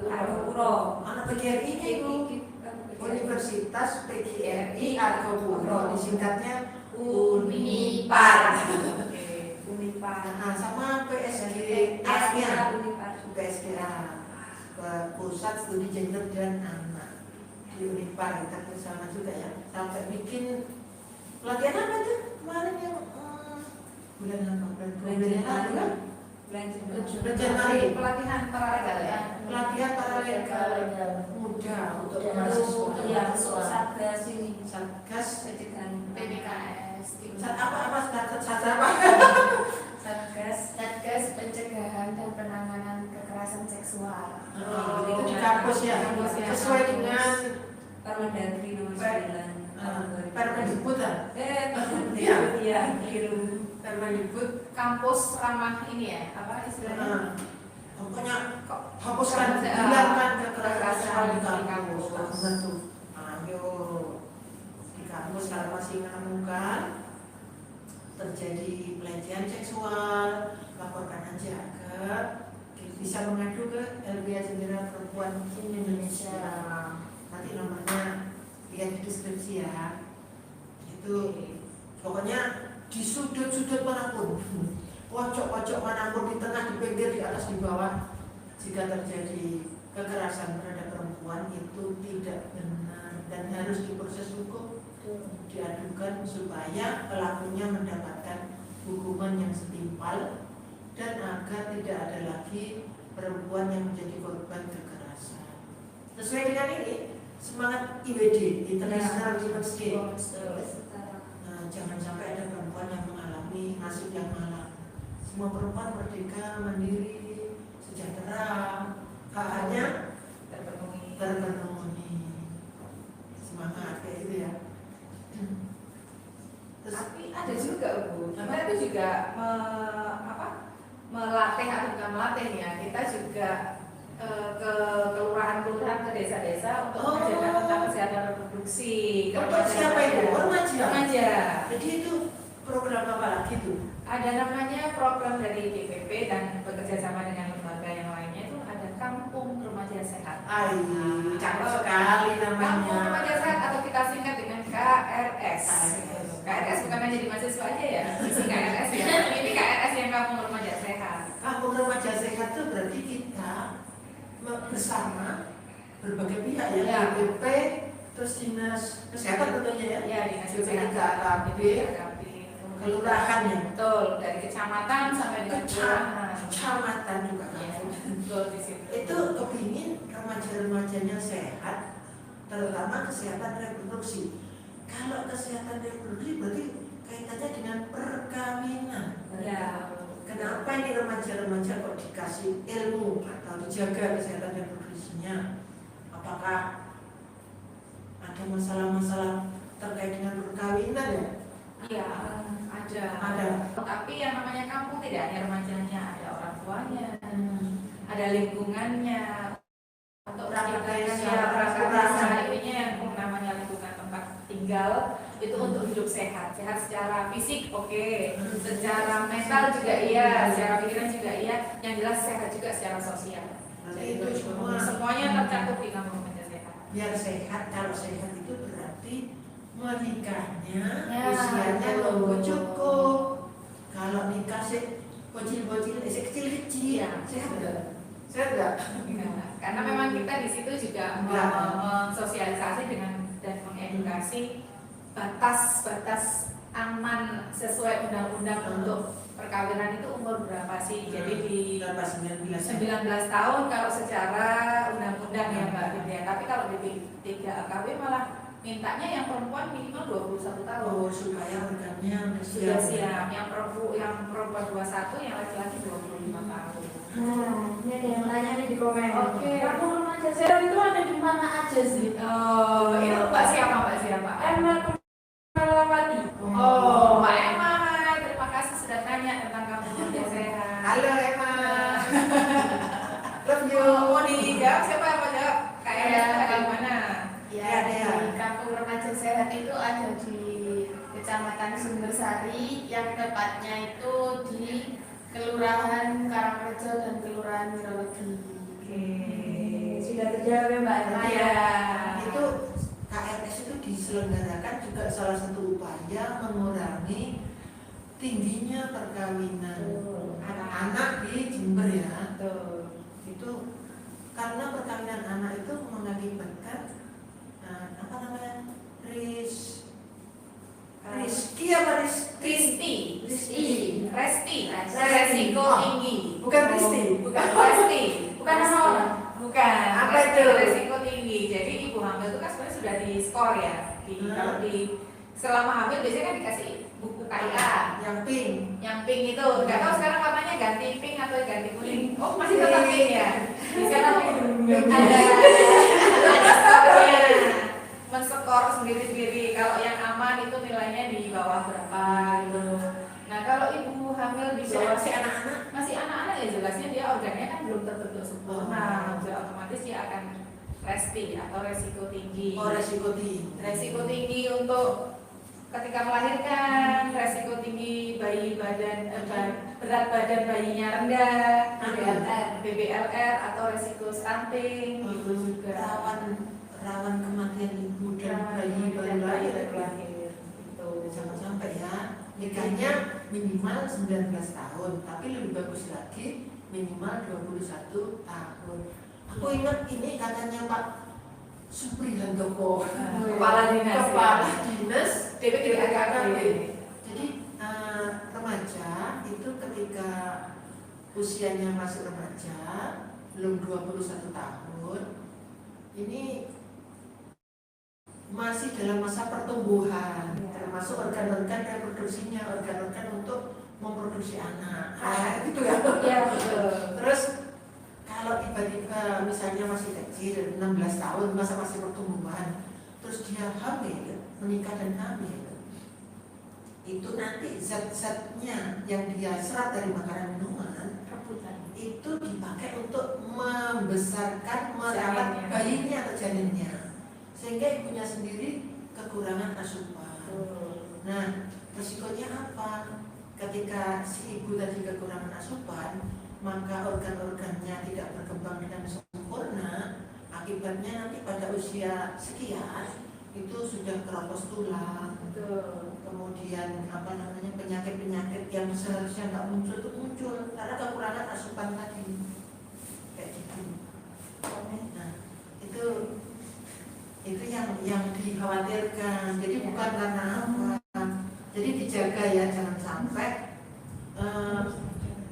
Argopuro. Anak PGRI-nya Ibu. Universitas PGRI Argopuro, disingkatnya Unipar. Oke. Unipar. Nah, sama PSGA-nya, Unipar. PSGA, Pusat Studi Gender dan Anak di Unipar. Kita bersama juga ya, sampai bikin pelatihan apa tuh kemarin yang bulan apa? Bulan Januari kan? Bulan Januari. Pelatihan paralegal ya. Pelatihan paralegal muda untuk mahasiswa. Iya, untuk Satgas ini. Satgas Pencegahan PPKS apa Satgas apa? Satgas Pencegahan dan Penanganan Kekerasan Seksual. Itu di kampus ya, Kampus ya. sesuai dengan Permendagri nomor 9 tahun 2000. Permendikbud ya. Permendagri ya, keliru. Permendikbud. Kampus ramah ini ya, apa istilahnya? Pokoknya hapuskan, hilangkan kekerasan seksual di kampus. Bantu. Ayo di kampus kalau masih menemukan terjadi pelecehan seksual, laporkan aja ke bisa mengadu ke LBH Jendela Perempuan Indonesia. Nanti nomornya lihat di deskripsi ya. Itu pokoknya di sudut-sudut manapun, pojok-pojok manapun, di tengah, di pinggir, di atas, di bawah, jika terjadi kekerasan terhadap perempuan itu tidak benar dan harus diproses hukum, diadukan supaya pelakunya mendapatkan hukuman yang setimpal dan agar tidak ada lagi perempuan yang menjadi korban kekerasan. Sesuai dengan ini semangat IWD, International Women's Day. Nah, jangan sampai ada perempuan yang mengalami nasib yang malang. Semua perempuan merdeka, mandiri, sejahtera, hak-haknya terpenuhi. Semangat kayak gitu ya. Terus, Tapi ada juga Bu, kita itu juga melatih atau bukan melatih ya, kita juga ke kelurahan-kelurahan, ke desa-desa untuk mengajarkan tentang kesehatan reproduksi. untuk siapa itu? Remaja. Remaja. Jadi itu program apa lagi tuh? Ada namanya program dari DPP dan bekerja sama dengan lembaga yang lainnya, itu ada Kampung Remaja Sehat. Cakep sekali namanya. Kampung Remaja Sehat atau kita singkat dengan KRS. KRS bukan hanya di mahasiswa aja ya, isi KRS ya. Ini KRS yang Kampung Remaja Sehat. Kampung Remaja Sehat itu berarti kita bersama berbagai pihak ya, Ya. DPP, terus dinas kesehatan tentunya ya, Ya, dinas DPK, kesehatan, KB, kelurahan kelurahan ya, betul, dari kecamatan sampai dengan kelurahan. kecamatan juga. Ya, betul di situ. Itu kepingin remaja-remajanya sehat, terutama kesehatan reproduksi. Kalau kesehatan reproduksi berarti kaitannya dengan perkawinan. Ya. Kenapa ini remaja-remaja kok dikasih ilmu atau dijaga kesehatan reproduksinya? Apakah ada masalah-masalah terkait dengan perkawinan ya? Iya, ada. Ada. Tapi yang namanya kampung tidak hanya remajanya, ada orang tuanya, ada lingkungannya. Untuk Perangkat desa, perangkat desa ini yang namanya lingkungan tempat tinggal itu untuk hidup sehat, sehat secara fisik oke, secara mental juga iya, secara pikiran juga iya, yang jelas sehat juga secara sosial. Nanti itu semuanya tercakup di Kampung Remaja Sehat. biar sehat. Kalau sehat itu berarti menikahnya Ya. usianya nunggu cukup. Kalau nikah sih bocil-bocil, kecil-kecil, sehat nggak? Sehat nggak? Karena memang kita di situ juga mensosialisasi dengan dan mengedukasi batas-batas aman sesuai undang-undang untuk perkawinan itu umur berapa sih? Jadi di 19 19 tahun kalau secara undang-undang ya Mbak Widya. Tapi kalau di 3 AKW malah mintanya yang perempuan minimal 21 tahun. Oh, supaya organnya Sudah siap. Yang perempuan 21, yang laki-laki 25 tahun. Nah, ini ada yang tanya nih di komen. Oke. Kampung Remaja Sehat itu ada di mana aja sih? Oh, itu Mbak siapa? Emma Kelawati. Oh, Mbak Emma, terima kasih sudah tanya tentang Kampung Remaja Sehat. Halo Emma. Love you. Mau dijawab siapa yang mau jawab? KRS ada di mana? Ya, Dea. di Kampung Remaja Sehat itu ada di Kecamatan Sumbersari, yang tepatnya itu di Kelurahan Karangrejo dan Kelurahan Wirologi. Oke, sudah terjawab ya Mbak Emma ya. Itu KRS itu diselenggarakan juga salah satu upaya mengurangi tingginya perkawinan anak-anak di Jember ya. Betul. Itu karena perkawinan anak itu mengakibatkan apa namanya, Rizki apa Kristi, Rizki. Resti, Resti. resiko Oh, tinggi. bukan Risti. Bukan Resti, bukan nama orang. Bukan. Apa Resti, itu? resiko tinggi. Jadi ibu hamil itu kan sebenarnya sudah di skor ya. Kalau di selama hamil biasanya kan dikasih buku KIA. Yang pink. Yang pink itu, nggak tahu sekarang warnanya ganti pink atau ganti kuning. Oh masih tetap pink ya. Di sana ada skornya, menskor sendiri-sendiri. Kalau yang aman itu nilainya di bawah berapa gitu. Nah kalau ibu hamil di bawah Masih anak-anak. masih anak-anak ya jelasnya dia organnya kan belum terbentuk sempurna, jadi otomatis dia akan resti atau resiko tinggi. Oh, resiko tinggi. Resiko tinggi untuk ketika melahirkan, resiko tinggi bayi berat badan bayinya rendah, BBLR atau resiko stunting itu juga rawan kematian ibu dan bayi baru lahir. Itu Jangan sampai ya, nikahnya minimal 19 tahun, tapi lebih bagus lagi minimal 21 tahun. Aku ingat ini katanya Pak Supri Handoko, Kepala dinas DPKKB. Jadi remaja itu ketika usianya masih remaja, belum 21 tahun, ini masih dalam masa pertumbuhan, termasuk organ-organ reproduksinya, organ-organ untuk memproduksi anak. Gitu ya. Iya betul. Terus kalau tiba-tiba misalnya masih kecil, 16 tahun, masa masih pertumbuhan, terus dia hamil, menikah dan hamil, itu nanti zat-zatnya yang dia serap dari makanan minuman itu dipakai untuk membesarkan, merawat bayinya atau janinnya, sehingga ibunya sendiri kekurangan asupan. Nah, resikonya apa? Ketika si ibu tadi kekurangan asupan, maka organ-organnya tidak berkembang dengan sempurna. Akibatnya nanti pada usia sekian itu sudah keropos tulang, kemudian apa namanya, penyakit-penyakit yang seharusnya nggak muncul itu muncul karena kekurangan asupan tadi, kayak gitu. Nah, itu yang dikhawatirkan. Jadi bukan karena apa. Jadi dijaga ya, jangan sampai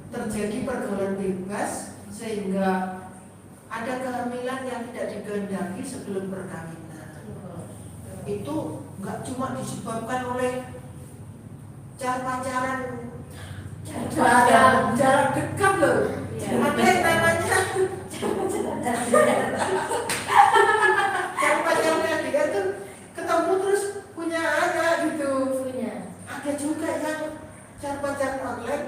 terjadi pergaulan bebas sehingga ada kehamilan yang tidak dikehendaki sebelum perkawinan. Itu nggak cuma disebabkan oleh pacaran jarak dekat loh. Ada yang namanya pacaran dia tuh ketemu terus punya anak gitu. Ada juga yang cara pacaran online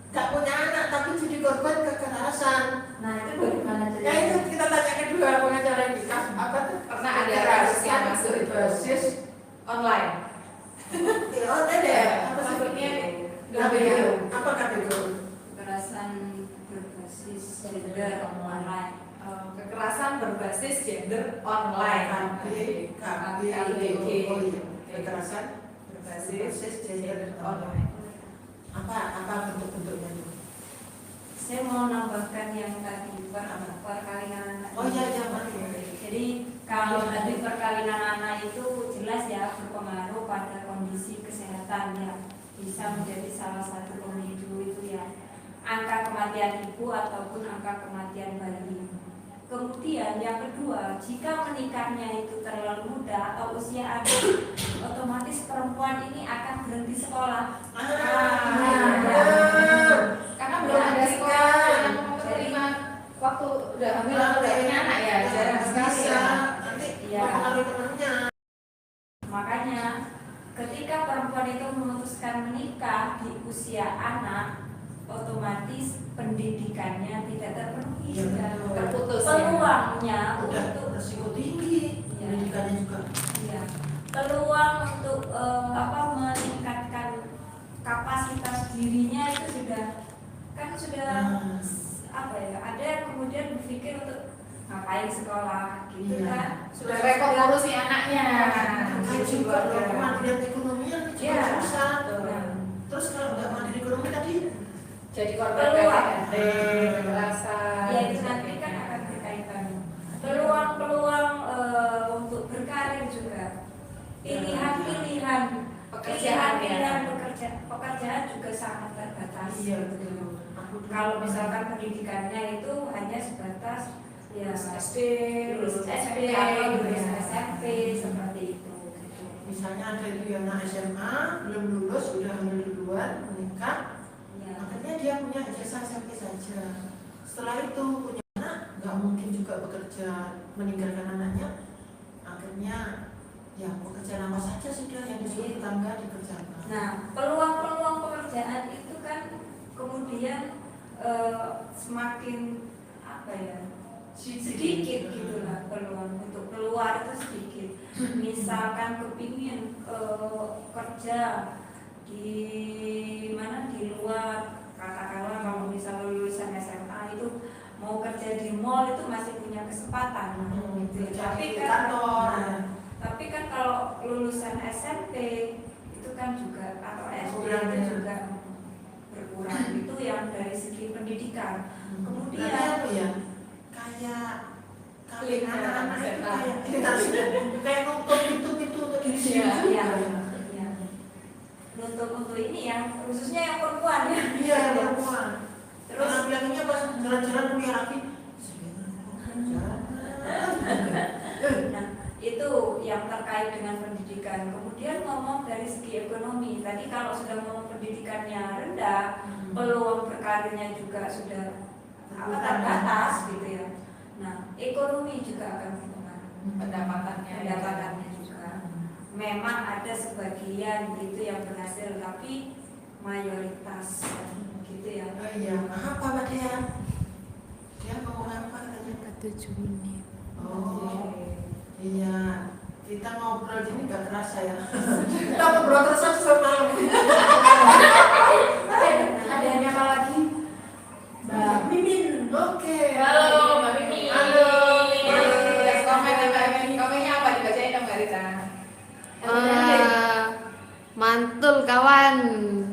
nggak punya anak tapi jadi korban kekerasan. Nah itu bagaimana Ya ceritanya? itu kita tanya kedua pengacara kita apa tuh? Pernah ada kasus yang masuk itu basis online. online ya? Apa sih? Maksudnya Apa kategori? Kekerasan berbasis gender online. Kekerasan berbasis gender online. KBG. Oh iya. Kekerasan Berbasis gender online. Apa bentuk-bentuknya? Saya mau nambahkan yang tadi perkawinan anak. Oh iya, mari. Jadi kalau tadi perkawinan anak itu jelas ya berpengaruh pada kondisi kesehatan ya, bisa menjadi salah satu pemicu itu ya, angka kematian ibu ataupun angka kematian bayi. Kemudian yang kedua, jika menikahnya itu terlalu muda atau usia anak, otomatis perempuan ini akan berhenti sekolah. Karena belum ada sekolah yang menerima waktu udah hamil atau udah punya anak ya, jarang sekali ya. Nanti Iya. mempengaruhi temannya. Makanya ketika perempuan itu memutuskan menikah di usia anak, otomatis pendidikannya tidak terpenuhi. Iya, Dan terputus ya. peluangnya Udah untuk resiko tinggi. ya, pendidikannya juga. Iya. Peluang untuk meningkatkan kapasitas dirinya itu sudah ada yang kemudian berpikir untuk ngapain sekolah gitu Iya. kan. Sudah repot ngurusi anaknya. Kan juga kalau kemandirian ekonomi kan juga Iya. susah. Nah, Terus kalau nggak mandiri ekonomi tadi, Jadi korban Peluang. KDRT, kekerasan. ya itu nanti kan akan berkaitan. Peluang untuk berkarir juga. Pilihan-pilihan Pekerjaan ya. pekerjaan juga sangat terbatas. iya gitu. betul. Kalau misalkan pendidikannya itu hanya sebatas ya SD, lulus SD atau lulus SMP seperti itu. Gitu. Misalnya ada itu yang anak SMA belum lulus sudah hamil duluan menikah, Ya. akhirnya dia punya ijazah SMP saja. Setelah itu punya anak nggak mungkin juga bekerja meninggalkan anaknya, akhirnya ya pekerjaan apa saja sudah yang disuruh tetangga dikerjakan. Nah, peluang-peluang pekerjaan itu kan kemudian semakin sedikit gitulah peluang untuk keluar itu sedikit. Misalkan kepingin kerja di luar, katakanlah kalau misalnya lulusan SMA itu mau kerja di mall itu masih punya kesempatan gitu. Tapi kan kalau lulusan SMP itu kan juga atau SD itu juga berkurang. Itu yang dari segi pendidikan. Kemudian apa ya? Kayak anak-anak itu kayak nutup itu untuk isi. ya, untuk ini yang khususnya yang perempuan ya. Iya, perempuan. Terus Terus bilangnya pas jalan-jalan punya laki. nah, itu yang terkait dengan pendidikan. Kemudian ngomong dari segi ekonomi. Tadi kalau sudah ngomong pendidikannya rendah, peluang berkarirnya juga sudah terbatas gitu ya. Nah, ekonomi juga akan berpengaruh. Pendapatannya juga. Memang ada sebagian gitu yang berhasil, tapi mayoritas gitu ya. Oh iya, apa Pak Dea? Dia ngomong apa katanya? 7 menit. Oh iya, kita ngobrol ini nggak kerasa ya. Kita ngobrol terus sampai malam. Ada yang apa lagi? Mbak Mimin, oke. Halo, Mbak Mimi. Halo. Komennya apa dibacain dong, Mbak Rita? Mantul kawan,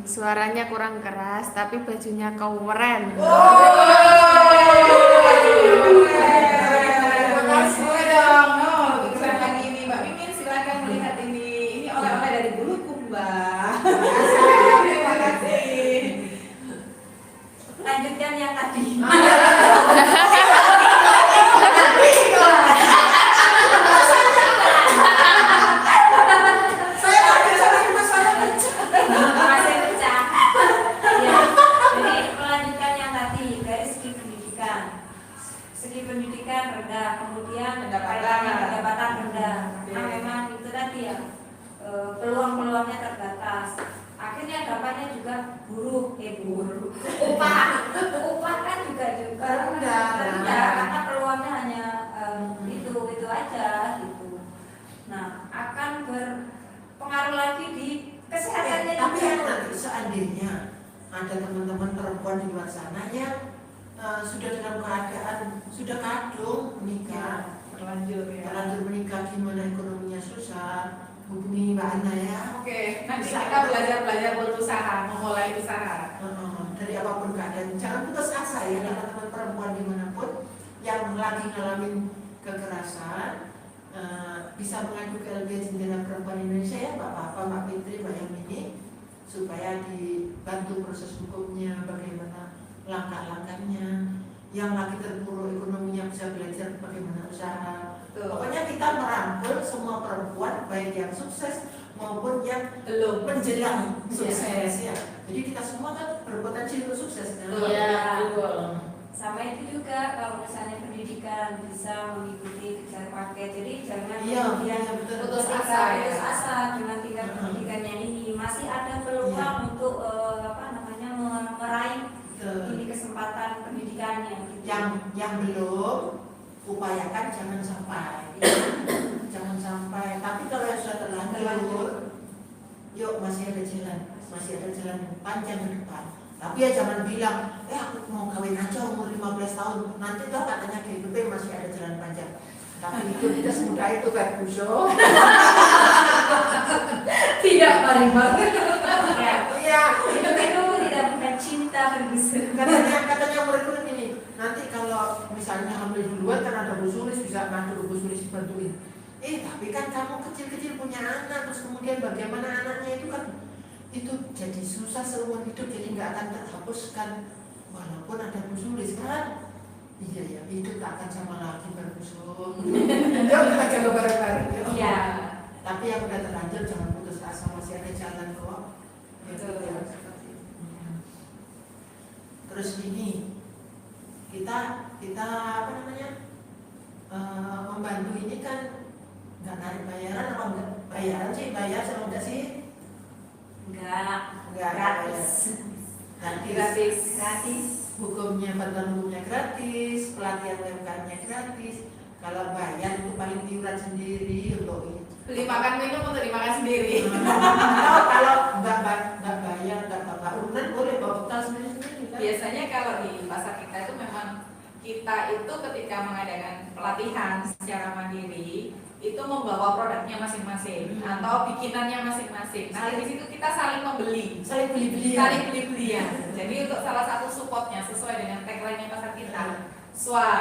suaranya kurang keras tapi bajunya keren. Terima kasih dong. Oh, keren lagi ini, Mbak Mimin. Silakan melihat ini. Ini oleh-oleh dari Buluku, Mbak. Terima kasih. Lanjutkan yang tadi. Masih pecah. Ya, jadi melanjutkan yang tadi dari segi pendidikan. Segi pendidikan rendah, kemudian pendapatan rendah. Karena memang itu tadi ya peluang-peluangnya terbatas. Akhirnya dampaknya juga buruh. Upah kan juga rendah karena peluangnya hanya itu aja gitu. Nah, akan berpengaruh lagi di kesehatannya Tapi juga. nanti seandainya ada teman-teman perempuan di luar sana yang sudah dalam keadaan sudah kadung menikah, Terlanjur ya. terlanjur menikah di mana ekonominya susah, hubungi Mbak Ana ya. Oke, nanti kita belajar berusaha, memulai usaha. Dari apapun keadaan, jangan putus asa ya teman-teman perempuan dimanapun yang lagi ngalamin kekerasan, bisa mengadu ke LBH Jendela Perempuan Indonesia ya Mbak Mbak Fitri, Mbak Yamini, supaya dibantu proses hukumnya, bagaimana langkah-langkahnya, yang lagi terpuruk ekonominya bisa belajar bagaimana usaha. Pokoknya kita merangkul semua perempuan baik yang sukses maupun yang Belum. menjelang sukses ya. Jadi kita semua kan berpotensi untuk sukses kan? Iya, betul. Sama itu juga kalau misalnya pendidikan bisa mengikuti kejar paket. Jadi jangan Iya, kemudian betul. Putus asa ya. putus asa dengan tingkat pendidikannya ini. Masih ada peluang untuk meraih Betul. ini kesempatan pendidikannya gitu. Yang belum upayakan jangan sampai masih ada jalan panjang ke depan. Tapi ya jangan bilang, aku mau kawin aja umur 15 tahun, nanti tuh katanya GBP masih ada jalan panjang. Tapi itu tidak semudah itu kan Buso. Tidak Marimar. Ya, Iya, itu tidak bukan cinta bergusur. katanya murid ini. Nanti kalau misalnya hamil duluan kan ada Bu Sulis, bisa bantu Bu Sulis bantuin. Tapi kan kamu kecil-kecil punya anak, terus kemudian bagaimana anaknya itu kan itu jadi susah seumur hidup, jadi nggak akan terhapuskan walaupun ada Bu Sulis kan. Iya ya, hidup tak akan sama lagi bermusuh. Yuk kita jaga bareng-bareng. Iya. Tapi yang udah terlanjur jangan putus asa, masih ada jalan kok. Betul. Ya. Terus ini kita apa namanya membantu ini kan nggak narik bayaran apa enggak? Bayaran sih, bayar sama enggak sih? Enggak Gratis. gratis. Hukumnya, bantuan hukumnya gratis, pelatihan UMKM-nya gratis. Kalau bayar itu paling iuran sendiri untuk ini. Beli makan minum untuk dimakan sendiri. Kalau nggak bayar, nggak bawa urunan boleh bawa bekal sendiri kan? Biasanya kalau di pasar kita itu memang kita itu ketika mengadakan pelatihan secara mandiri itu membawa produknya masing-masing atau bikinannya masing-masing. Nah di situ kita saling membeli, Saling beli-belian. saling beli-belian. Jadi untuk salah satu supportnya sesuai dengan tagline-nya pasar kita, SWA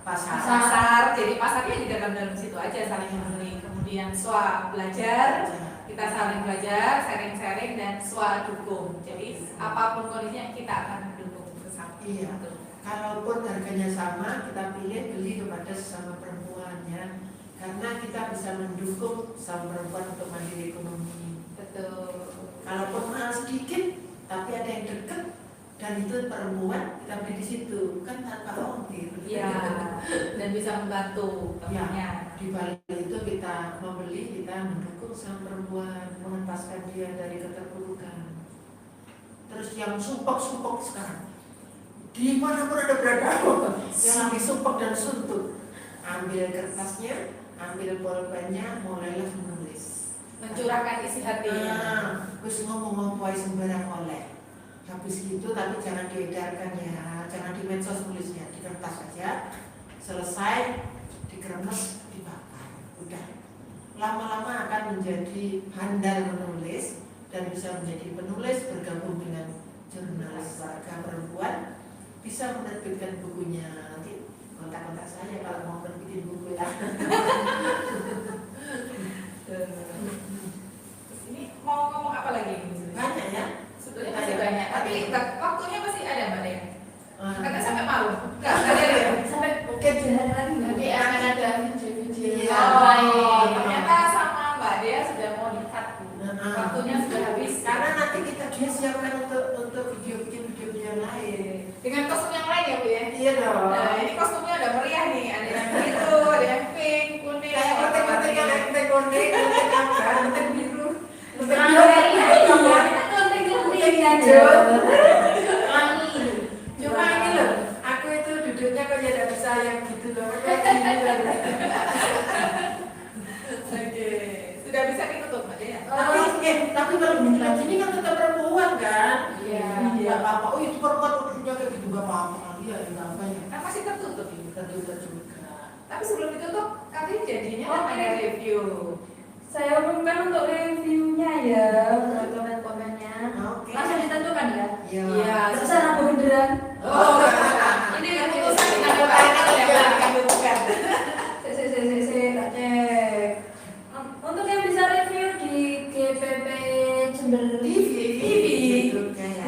pasar. Jadi pasarnya di dalam situ aja saling membeli. Kemudian SWA belajar, kita saling belajar, sharing-sharing, dan SWA dukung. Jadi apapun kondisinya kita akan mendukung bersama. Iya. Kalaupun harganya sama, kita pilih beli kepada sesama perempuannya. Karena kita bisa mendukung sama perempuan untuk mandiri ekonomi. Betul. Kalaupun mahal sedikit, tapi ada yang dekat dan itu perempuan, kita beli di situ kan tanpa ongkir. Iya. Dan bisa membantu temannya. Di balik itu kita membeli, kita mendukung sama perempuan, mengentaskan dia dari keterpurukan. Terus yang sumpek sekarang, di mana pun ada berada, yang lagi sumpek dan suntuk, ambil kertasnya, ambil bolpennya, mulailah menulis, Mencurahkan isi hati. Terus ngomong-ngomong sembarang oleh. Habis gitu tapi jangan diedarkan ya, jangan di medsos tulisnya, di kertas aja. Selesai dikeremes, dibakar. Udah. Lama-lama akan menjadi handal menulis dan bisa menjadi penulis, bergabung dengan jurnalis warga perempuan, bisa menerbitkan bukunya. Nanti kontak-kontak saya kalau mau terbitin buku ya. Terus ini mau ngomong apa lagi? Banyak ya. Sebetulnya masih banyak, tapi waktunya masih ada Mbak Dea. Karena sampai malu. Enggak ada ya. Sampai Mungkin lagi Nanti akan ada video-video Iya. Oh, ternyata sama Mbak Dea sudah mau di-cut. Waktunya sudah habis. karena nanti dia siapkan untuk bikin video yang lain. Dengan kostum yang lain ya Bu ya. Iya dong. Nah, ini kostumnya udah meriah nih. Ada yang biru, ada yang pink, kuning, Kayak penting-penting yang penting kuning, penting apa, penting biru, penting hijau. Cuma ini loh, aku itu duduknya kok tidak bisa yang gitu loh, kayak gini loh. Oke, sudah bisa ditutup Mbak Dea. Tapi kalau begini lagi ini kan tetap perempuan kan? Iya. Nggak apa-apa. Oh itu perempuan duduknya kayak gitu nggak apa-apa. Iya, nggak apa ya. Kan masih tertutup ini. Tertutup juga. Tapi sebelum ditutup, katanya jadinya Oh, ada iya. review. Saya umumkan untuk reviewnya ya, untuk komen-komennya. Oke. Langsung ditentukan ya. Iya. Pesan apa beneran? Oh, ini keputusan di tangan Pak Eka ya, Pak Eka bukan. Tak cek. Untuk yang bisa review di GPP Jember TV. di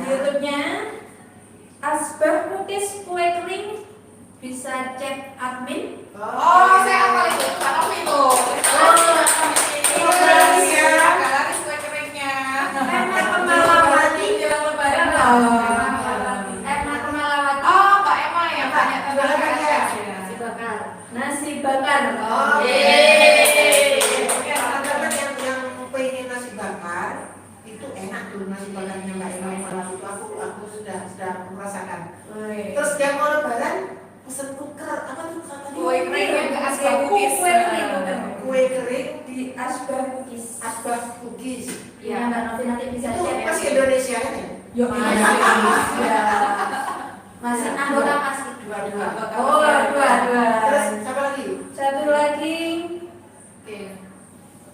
YouTube-nya Asbah Lukis Kue Kering, bisa cek admin. Oh, saya hafal itu, Pak Novi itu. Agak laris kue keringnya. Enak Kemalawati. Jelang lebaran. Enak Kemalawati. Oh, Mbak Emma yang banyak Jualan tentang apa ya? Nasi bakar. Nasi bakar. Oh, Yeay. Teman-teman yang pengen nasi bakar itu enak tuh nasi bakarnya Mbak Emma malam itu aku sudah merasakan. Terus yang mau lebaran pesen cooker apa tuh katanya? Kue kering yang ke Asbah Lukis. Kue kering. Kue kering di Asbah Cookies. Asbah Cookies. Ya, Mbak Novi nanti bisa Itu share. masih Indonesia kan ya? Yuk, ya. Masih anggota masih Dua-dua. Oh, dua. Terus siapa lagi? Satu lagi,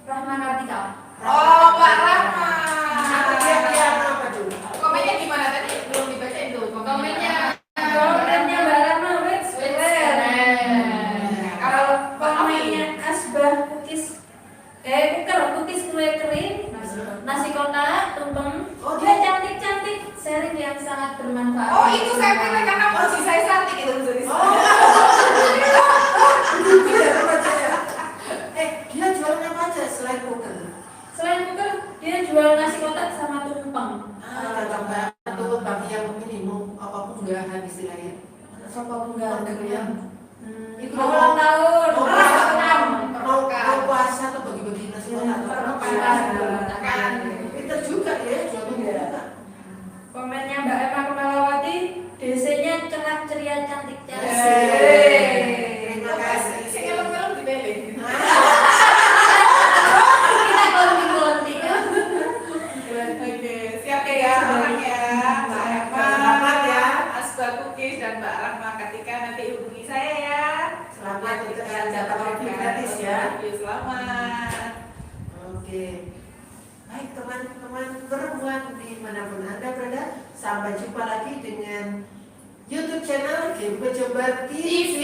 Rahman Artika. Oh, Mbak Rahma. Dia apa tuh? Komennya gimana tadi? Belum dibacain tuh. Komennya, komennya Mbak Rahma, wait, kalau komennya Asbah Cookies, cookies kue kering, nasi kotak, tumpeng, Oh, dia cantik-cantik, sharing yang sangat bermanfaat. Oh, itu saya pilih karena posisi saya cantik itu tulis. Tidak percaya. Dia jualan apa aja selain poker? Selain cooker, dia jual nasi kotak sama tumpeng. Cocok banget tuh bagi yang ini mau apapun unggahan istilahnya. Sopo punggal Ordernya. Itu ulang tahun. Mau puasa atau bagi-bagi nasi kotak. Pinter juga ya jual juga. Komennya Mbak Emma Kemalawati, DC-nya cerah ceria cantik cantik. Terima kasih. Saya film-film dipilih. Kita konting-konting. Oke, siap ya orangnya. Mbak Emma, Selamat ya. Asbah Cookies dan Mbak Rahma ketika nanti hubungi saya ya. Selamat untuk yang dapat review gratis ya. Review selamat. Oke. Baik teman-teman perempuan dimanapun Anda berada, sampai jumpa lagi dengan YouTube channel Game Jember TV.